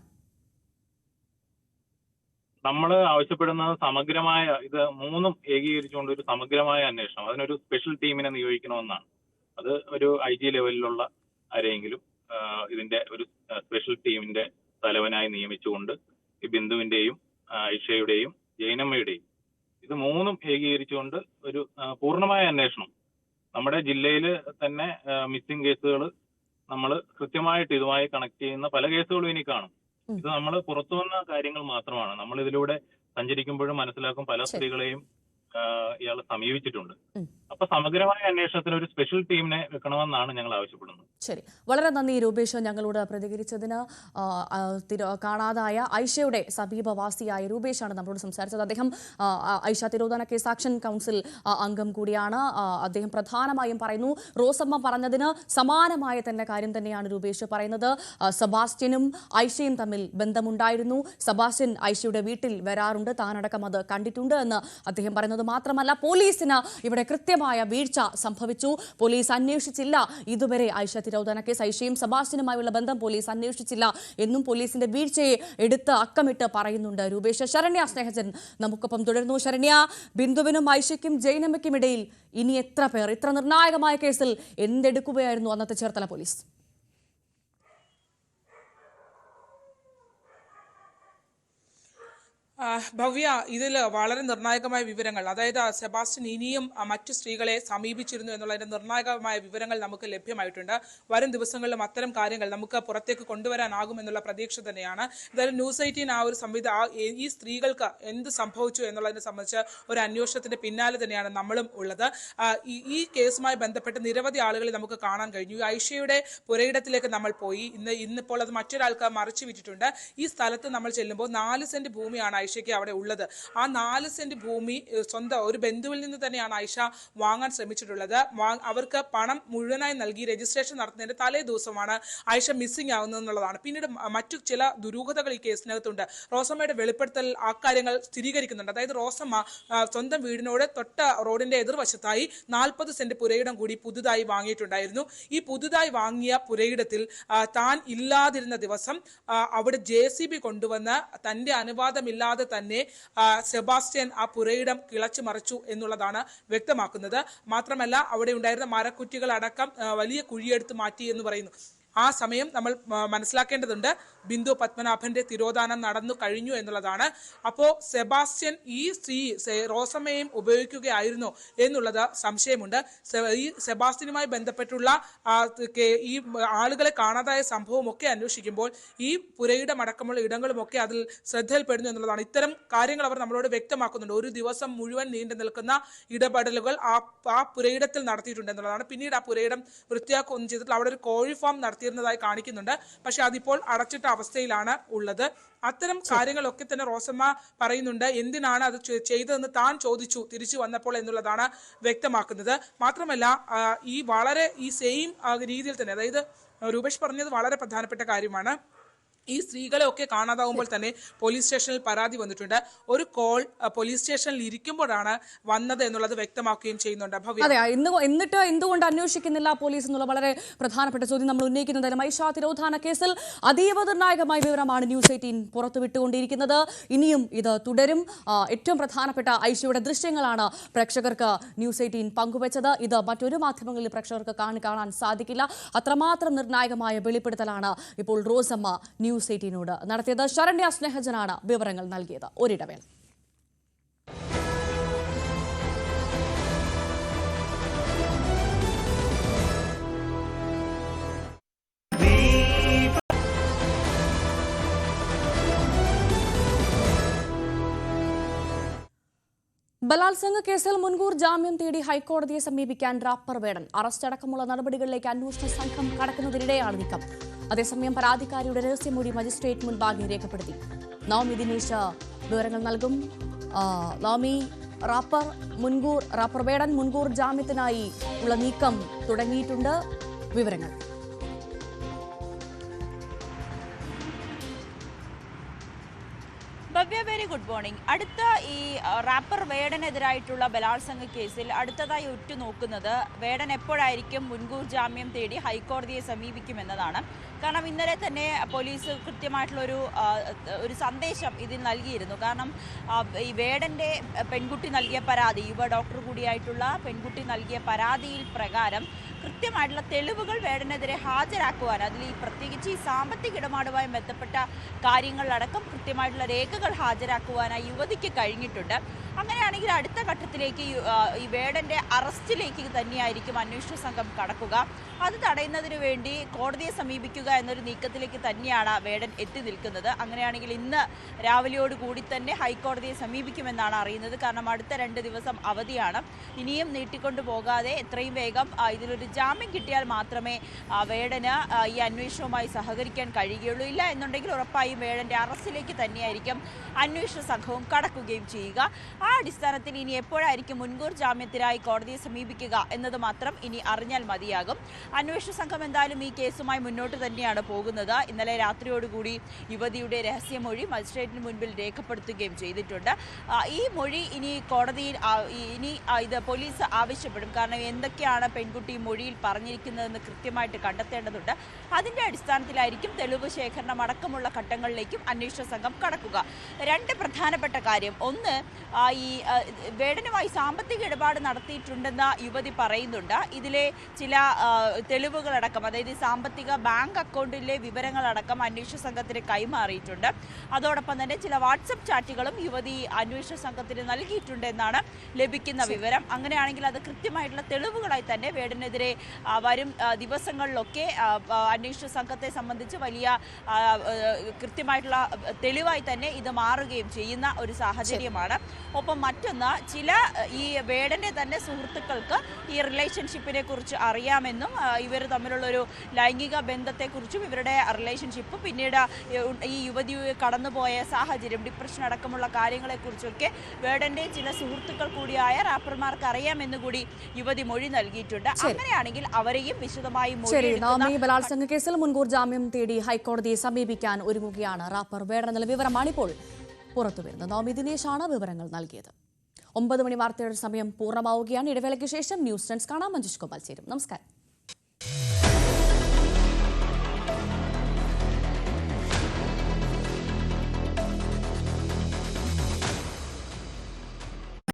നമ്മൾ ആവശ്യപ്പെടുന്നത് സമഗ്രമായ, ഇത് 3ഉം ഏകീകരിച്ചുകൊണ്ട് ഒരു സമഗ്രമായ അന്വേഷണം, അതിനൊരു സ്പെഷ്യൽ ടീമിനെ നിയോഗിക്കണമെന്നാണ്. അത് ഒരു IG ലെവലിലുള്ള ആരെയെങ്കിലും ഇതിന്റെ ഒരു സ്പെഷ്യൽ ടീമിന്റെ തലവനായി നിയമിച്ചുകൊണ്ട് ഈ ബിന്ദുവിന്റെയും ഐഷയുടെയും ജൈനമ്മയുടെയും ഇത് മൂന്നും ഏകീകരിച്ചുകൊണ്ട് ഒരു പൂർണ്ണമായ അന്വേഷണം നമ്മുടെ ജില്ലയിൽ തന്നെ മിസ്സിംഗ് കേസുകൾ നമ്മൾ കൃത്യമായിട്ട് ഇതുമായി കണക്ട് ചെയ്യുന്ന പല കേസുകളും ഇനി കാണും. ഇത് നമ്മൾ പുറത്തു വന്ന കാര്യങ്ങൾ മാത്രമാണ്. നമ്മൾ ഇതിലൂടെ സഞ്ചരിക്കുമ്പോഴും മനസ്സിലാക്കും പല സ്ത്രീകളെയും ഇയാൾ സമീപിച്ചിട്ടുണ്ട്. അപ്പൊ സമഗ്രമായ അന്വേഷണത്തിന് ഒരു സ്പെഷ്യൽ ടീമിനെ വെക്കണമെന്നാണ് ഞങ്ങൾ ആവശ്യപ്പെടുന്നത്. ശരി, വളരെ നന്ദി രൂപേഷ് ഞങ്ങളോട് പ്രതികരിച്ചതിന്. കാണാതായ ഐഷയുടെ സമീപവാസിയായ രൂപേഷാണ് നമ്മളോട് സംസാരിച്ചത്. അദ്ദേഹം ഐഷ തിരോധാന കേസ് ആക്ഷൻ കൗൺസിൽ അംഗം കൂടിയാണ്. അദ്ദേഹം പ്രധാനമായും പറയുന്നു, റോസമ്മ പറഞ്ഞതിന് സമാനമായ തന്നെ കാര്യം തന്നെയാണ് രൂപേഷ് പറയുന്നത്. സെബാസ്റ്റ്യനും ഐഷയും തമ്മിൽ ബന്ധമുണ്ടായിരുന്നു. സെബാസ്റ്റ്യൻ ഐഷയുടെ വീട്ടിൽ വരാറുണ്ട്, താനടക്കം അത് കണ്ടിട്ടുണ്ട് എന്ന് അദ്ദേഹം പറയുന്നത് മാത്രമല്ല, പോലീസിന് ഇവിടെ കൃത്യമായ വീഴ്ച സംഭവിച്ചു. പോലീസ് അന്വേഷിച്ചില്ല ഇതുവരെ ഐഷ തിരോധാന കേസ്. ഐഷയും സെബാസ്റ്റ്യനുമായുള്ള ബന്ധം പോലീസ് അന്വേഷിച്ചില്ല എന്നും പോലീസിന്റെ വീഴ്ചയെ എടുത്ത് അക്കമിട്ട് പറയുന്നുണ്ട് രൂപേഷ്. ശരണ്യ സ്നേഹജൻ നമുക്കൊപ്പം തുടരുന്നു. ശരണ്യ, ബിന്ദുവിനും ഐഷയ്ക്കും ജൈനമ്മയ്ക്കും ഇടയിൽ ഇനി എത്ര പേർ? ഇത്ര നിർണായകമായ കേസിൽ എന്തെടുക്കുകയായിരുന്നു അന്നത്തെ ചേർത്തല പോലീസ്? ഭവ്യ, ഇതിൽ വളരെ നിർണായകമായ വിവരങ്ങൾ, അതായത് സെബാസ്റ്റ്യൻ ഇനിയും മറ്റു സ്ത്രീകളെ സമീപിച്ചിരുന്നു എന്നുള്ളതിന്റെ നിർണായകമായ വിവരങ്ങൾ നമുക്ക് ലഭ്യമായിട്ടുണ്ട്. വരും ദിവസങ്ങളിലും അത്തരം കാര്യങ്ങൾ നമുക്ക് പുറത്തേക്ക് കൊണ്ടുവരാനാകുമെന്നുള്ള പ്രതീക്ഷ തന്നെയാണ്. എന്തായാലും ന്യൂസ് 18 ആ ഒരു ഈ സ്ത്രീകൾക്ക് എന്ത് സംഭവിച്ചു എന്നുള്ളതിനെ സംബന്ധിച്ച് ഒരു അന്വേഷണത്തിന്റെ പിന്നാലെ തന്നെയാണ് നമ്മളും ഉള്ളത്. ഈ കേസുമായി ബന്ധപ്പെട്ട് നിരവധി ആളുകളെ നമുക്ക് കാണാൻ കഴിഞ്ഞു. ഐഷയുടെ പുരയിടത്തിലേക്ക് നമ്മൾ പോയി. ഇന്നിപ്പോൾ അത് മറ്റൊരാൾക്ക് മറിച്ചു വിറ്റിട്ടുണ്ട്. ഈ സ്ഥലത്ത് നമ്മൾ ചെല്ലുമ്പോൾ 4 സെന്റ് ഭൂമിയാണ് ഐഷയ്ക്ക് അവിടെ ഉള്ളത്. ആ 4 സെന്റ് ഭൂമി സ്വന്തം ഒരു ബന്ധുവിൽ നിന്ന് തന്നെയാണ് ഐഷ വാങ്ങാൻ ശ്രമിച്ചിട്ടുള്ളത്. അവർക്ക് പണം മുഴുവനായി നൽകി രജിസ്ട്രേഷൻ നടത്തുന്നതിന്റെ തലേ ദിവസമാണ് ഐഷ മിസ്സിംഗ് ആവുന്നതെന്നുള്ളതാണ്. പിന്നീട് മറ്റു ചില ദുരൂഹതകൾ ഈ കേസിനകത്തുണ്ട്. റോസമ്മയുടെ വെളിപ്പെടുത്തൽ ആ കാര്യങ്ങൾ സ്ഥിരീകരിക്കുന്നുണ്ട്. അതായത് റോസമ്മ സ്വന്തം വീടിനോട് തൊട്ട റോഡിന്റെ എതിർവശത്തായി 40 സെന്റ് പുരയിടം കൂടി പുതുതായി വാങ്ങിയിട്ടുണ്ടായിരുന്നു. ഈ പുതുതായി വാങ്ങിയ പുരയിടത്തിൽ താൻ ഇല്ലാതിരുന്ന ദിവസം അവിടെ JCB കൊണ്ടുവന്ന് തന്റെ അനുവാദമില്ലാതെ തന്നെ സെബാസ്റ്റ്യൻ ആ പുരയിടം കിളച്ചു മറിച്ചു എന്നുള്ളതാണ് വ്യക്തമാക്കുന്നത്. മാത്രമല്ല അവിടെ ഉണ്ടായിരുന്ന മരക്കുറ്റികൾ അടക്കം വലിയ കുഴിയെടുത്ത് മാറ്റി എന്ന് പറയുന്നു. ആ സമയം നമ്മൾ മനസ്സിലാക്കേണ്ടതുണ്ട്, ബിന്ദു പത്മനാഭന്റെ തിരോധാനം നടന്നു കഴിഞ്ഞു എന്നുള്ളതാണ്. അപ്പോൾ സെബാസ്റ്റ്യൻ ഈ സ്ത്രീ റോസമ്മയും ഉപയോഗിക്കുകയായിരുന്നു എന്നുള്ളത് സംശയമുണ്ട്. ഈ സെബാസ്റ്റ്യനുമായി ബന്ധപ്പെട്ടുള്ള ഈ ആളുകളെ കാണാതായ സംഭവം ഒക്കെ അന്വേഷിക്കുമ്പോൾ ഈ പുരയിടം അടക്കമുള്ള ഇടങ്ങളുമൊക്കെ അതിൽ ശ്രദ്ധയിൽപ്പെടുന്നു എന്നുള്ളതാണ്. ഇത്തരം കാര്യങ്ങൾ അവർ നമ്മളോട് വ്യക്തമാക്കുന്നുണ്ട്. ഒരു ദിവസം മുഴുവൻ നീണ്ടു നിൽക്കുന്ന ഇടപെടലുകൾ ആ പുരയിടത്തിൽ നടത്തിയിട്ടുണ്ട് എന്നുള്ളതാണ്. പിന്നീട് ആ പുരയിടം വൃത്തിയാക്കുകയൊന്നും ചെയ്തിട്ടില്ല. അവിടെ ഒരു കോഴി ഫാം നടത്തിയിരുന്നതായി കാണിക്കുന്നുണ്ട്. പക്ഷെ അതിപ്പോൾ അടച്ചിട്ട അവസ്ഥയിലാണ് ഉള്ളത്. അത്തരം കാര്യങ്ങളൊക്കെ തന്നെ റോസമ്മ പറയുന്നുണ്ട്. എന്തിനാണ് അത് ചെയ്തതെന്ന് താൻ ചോദിച്ചു തിരിച്ചു വന്നപ്പോൾ എന്നുള്ളതാണ് വ്യക്തമാക്കുന്നത്. മാത്രമല്ല ഈ സെയിം രീതിയിൽ തന്നെ, അതായത് രൂപേഷ് പറഞ്ഞത് വളരെ പ്രധാനപ്പെട്ട കാര്യമാണ്. ഈ സ്ത്രീകളെ ഒക്കെ കാണാതാവുമ്പോൾ തന്നെ പോലീസ് സ്റ്റേഷനിൽ പരാതി വന്നിട്ടുണ്ട്. ഒരു കോൾ പോലീസ് സ്റ്റേഷനിൽ ഇരിക്കുമ്പോഴാണ് വന്നത് എന്നുള്ളത് വ്യക്തമാക്കുകയും ചെയ്യുന്നുണ്ട്. അതെ, എന്നിട്ട് എന്തുകൊണ്ട് അന്വേഷിക്കുന്നില്ല പോലീസ് എന്നുള്ള വളരെ പ്രധാനപ്പെട്ട ചോദ്യം നമ്മൾ ഉന്നയിക്കുന്നത്. ഐഷ തിരോധാന കേസിൽ അതീവ നിർണായകമായ വിവരമാണ് ന്യൂസ് 18 പുറത്തുവിട്ടുകൊണ്ടിരിക്കുന്നത്. ഇനിയും ഇത് തുടരും. ഏറ്റവും പ്രധാനപ്പെട്ട ഐഷയുടെ ദൃശ്യങ്ങളാണ് പ്രേക്ഷകർക്ക് ന്യൂസ് 18 പങ്കുവച്ചത്. ഇത് മറ്റൊരു മാധ്യമങ്ങളിൽ പ്രേക്ഷകർക്ക് കാണാൻ സാധിക്കില്ല. അത്രമാത്രം നിർണായകമായ വെളിപ്പെടുത്തലാണ് ഇപ്പോൾ റോസമ്മ ന്യൂസ് 18നോട് നടത്തിയത്. ശരണ്യ സ്നേഹജനാണ് വിവരങ്ങൾ നൽകിയത്. ഒരിടവേള. ബലാത്സംഗ കേസിൽ മുൻകൂർ ജാമ്യം തേടി ഹൈക്കോടതിയെ സമീപിക്കാൻ റാപ്പർ വേടൻ. അറസ്റ്റ് അടക്കമുള്ള നടപടികളിലേക്ക് അന്വേഷണ സംഘം കടക്കുന്നതിനിടെയാണ് നീക്കം. അതേസമയം പരാതിക്കാരിയുടെ രഹസ്യമൊഴി മജിസ്ട്രേറ്റ് മുൻപാകെ രേഖപ്പെടുത്തി. നവമി ദിനേശ് വിവരങ്ങൾ നൽകും. നവമി, റാപ്പർ വേടൻ മുൻകൂർ ജാമ്യത്തിനായി ഉള്ള നീക്കം തുടങ്ങിയിട്ടുണ്ട്. വിവരങ്ങൾ. Bhavya, very good morning. അടുത്ത ഈ റാപ്പർ വേടനെതിരായിട്ടുള്ള ബലാത്സംഗ കേസിൽ അടുത്തതായി ഉറ്റുനോക്കുന്നത് വേടൻ എപ്പോഴായിരിക്കും മുൻകൂർ ജാമ്യം തേടി ഹൈക്കോടതിയെ സമീപിക്കുമെന്നതാണ്. കാരണം ഇന്നലെ തന്നെ പോലീസ് കൃത്യമായിട്ടുള്ള ഒരു സന്ദേശം ഇതിൽ നൽകിയിരുന്നു. കാരണം ഈ വേടൻ്റെ പെൺകുട്ടി നൽകിയ പരാതി, യുവ ഡോക്ടർ കൂടിയായിട്ടുള്ള പെൺകുട്ടി നൽകിയ പരാതിയിൽ പ്രകാരം കൃത്യമായിട്ടുള്ള തെളിവുകൾ വേടനെതിരെ ഹാജരാക്കുവാൻ, അതിൽ ഈ പ്രത്യേകിച്ച് ഈ സാമ്പത്തിക ഇടപാടുമായി ബന്ധപ്പെട്ട കാര്യങ്ങളിലടക്കം കൃത്യമായിട്ടുള്ള രേഖകൾ ഹാജരാക്കുവാനായി യുവതിക്ക് കഴിഞ്ഞിട്ടുണ്ട്. അങ്ങനെയാണെങ്കിൽ അടുത്ത ഘട്ടത്തിലേക്ക് ഈ വേടന്റെ അറസ്റ്റിലേക്ക് തന്നെയായിരിക്കും അന്വേഷണ സംഘം കടക്കുക. അത് തടയുന്നതിന് വേണ്ടി കോടതിയെ സമീപിക്കുക എന്നൊരു നീക്കത്തിലേക്ക് തന്നെയാണ് വേടൻ എത്തി നിൽക്കുന്നത്. അങ്ങനെയാണെങ്കിൽ ഇന്ന് രാവിലെയോടുകൂടി തന്നെ ഹൈക്കോടതിയെ സമീപിക്കുമെന്നാണ് അറിയുന്നത്. കാരണം അടുത്ത 2 ദിവസം അവധിയാണ്. ഇനിയും നീട്ടിക്കൊണ്ടു പോകാതെ എത്രയും വേഗം ഇതിലൊരു ജാമ്യം കിട്ടിയാൽ മാത്രമേ വേടന് ഈ അന്വേഷണവുമായി സഹകരിക്കാൻ കഴിയുകയുള്ളൂ. ഇല്ല എന്നുണ്ടെങ്കിൽ ഉറപ്പായും വേടന്റെ അറസ്റ്റിലേക്ക് തന്നെയായിരിക്കും അന്വേഷണ സംഘവും കടക്കുകയും ചെയ്യുക. ആ അടിസ്ഥാനത്തിൽ ഇനി എപ്പോഴായിരിക്കും മുൻകൂർ ജാമ്യത്തിനായി കോടതിയെ സമീപിക്കുക എന്നത് മാത്രം ഇനി അറിഞ്ഞാൽ മതിയാകും. അന്വേഷണ സംഘം എന്തായാലും ഈ കേസുമായി മുന്നോട്ട് തന്നെയാണ് പോകുന്നത്. ഇന്നലെ രാത്രിയോടുകൂടി യുവതിയുടെ രഹസ്യമൊഴി മജിസ്ട്രേറ്റിന് മുൻപിൽ രേഖപ്പെടുത്തുകയും ചെയ്തിട്ടുണ്ട്. ഈ മൊഴി ഇനി കോടതിയിൽ ഇത് പോലീസ് ആവശ്യപ്പെടും. കാരണം എന്തൊക്കെയാണ് പെൺകുട്ടി മൊഴിയിൽ പറഞ്ഞിരിക്കുന്നതെന്ന് കൃത്യമായിട്ട് കണ്ടെത്തേണ്ടതുണ്ട്. അതിന്റെ അടിസ്ഥാനത്തിലായിരിക്കും തെളിവ് ശേഖരണം അടക്കമുള്ള ഘട്ടങ്ങളിലേക്കും അന്വേഷണ സംഘം കടക്കുക. 2 പ്രധാനപ്പെട്ട കാര്യം, ഒന്ന്, ഈ വേടനുമായി സാമ്പത്തിക ഇടപാട് നടത്തിയിട്ടുണ്ടെന്ന് യുവതി പറയുന്നുണ്ട്. ഇതിലെ ചില തെളിവുകളടക്കം, അതായത് സാമ്പത്തിക ബാങ്ക് അക്കൗണ്ടിലെ വിവരങ്ങളടക്കം അന്വേഷണ സംഘത്തിന് കൈമാറിയിട്ടുണ്ട്. അതോടൊപ്പം തന്നെ ചില വാട്സപ്പ് ചാറ്റുകളും യുവതി അന്വേഷണ സംഘത്തിന് നൽകിയിട്ടുണ്ട് എന്നാണ് ലഭിക്കുന്ന വിവരം. അങ്ങനെയാണെങ്കിൽ അത് കൃത്യമായിട്ടുള്ള തെളിവുകളായി തന്നെ വേടനെതിരെ വരും ദിവസങ്ങളിലൊക്കെ അന്വേഷണ സംഘത്തെ സംബന്ധിച്ച് വലിയ കൃത്യമായിട്ടുള്ള തെളിവായി തന്നെ ഇത് മാറുകയും ചെയ്യുന്ന ഒരു സാഹചര്യമാണ്. ഒപ്പം മറ്റൊന്ന്, ചില ഈ വേടന്റെ തന്നെ സുഹൃത്തുക്കൾക്ക് ഈ റിലേഷൻഷിപ്പിനെ കുറിച്ച് അറിയാമെന്നും ഇവർ തമ്മിലുള്ളൊരു ലൈംഗിക ബന്ധത്തെക്കുറിച്ചും ഇവരുടെ റിലേഷൻഷിപ്പ് പിന്നീട് ഈ യുവതി കടന്നുപോയ സാഹചര്യം, ഡിപ്രഷൻ അടക്കമുള്ള കാര്യങ്ങളെക്കുറിച്ചൊക്കെ വേടന്റെ ചില സുഹൃത്തുക്കൾ കൂടിയായ റാപ്പർമാർക്ക് അറിയാമെന്ന് കൂടി യുവതി മൊഴി നൽകിയിട്ടുണ്ട്. അങ്ങനെയാണെങ്കിൽ അവരെയും വിശദമായി ബലാത്സംഗ കേസിൽ മുൻകൂർ ജാമ്യം തേടി ഹൈക്കോടതിയെ സമീപിക്കാൻ ഒരുങ്ങുകയാണ് റാപ്പർ വേടൻ എന്നുള്ള വിവരമാണിപ്പോൾ പുറത്തുവരുന്നത്. നവമി ദിനേശാണ് വിവരങ്ങൾ നൽകിയത്. 9 മണി വാർത്തയുടെ സമയം പൂർണ്ണമാവുകയാണ്. ഇടവേളയ്ക്ക് ശേഷം ന്യൂസ് ട്രെൻഡ്സ് കാണാം. മഞ്ജുഷ് ഗോപാൽ ചേരും. നമസ്കാരം.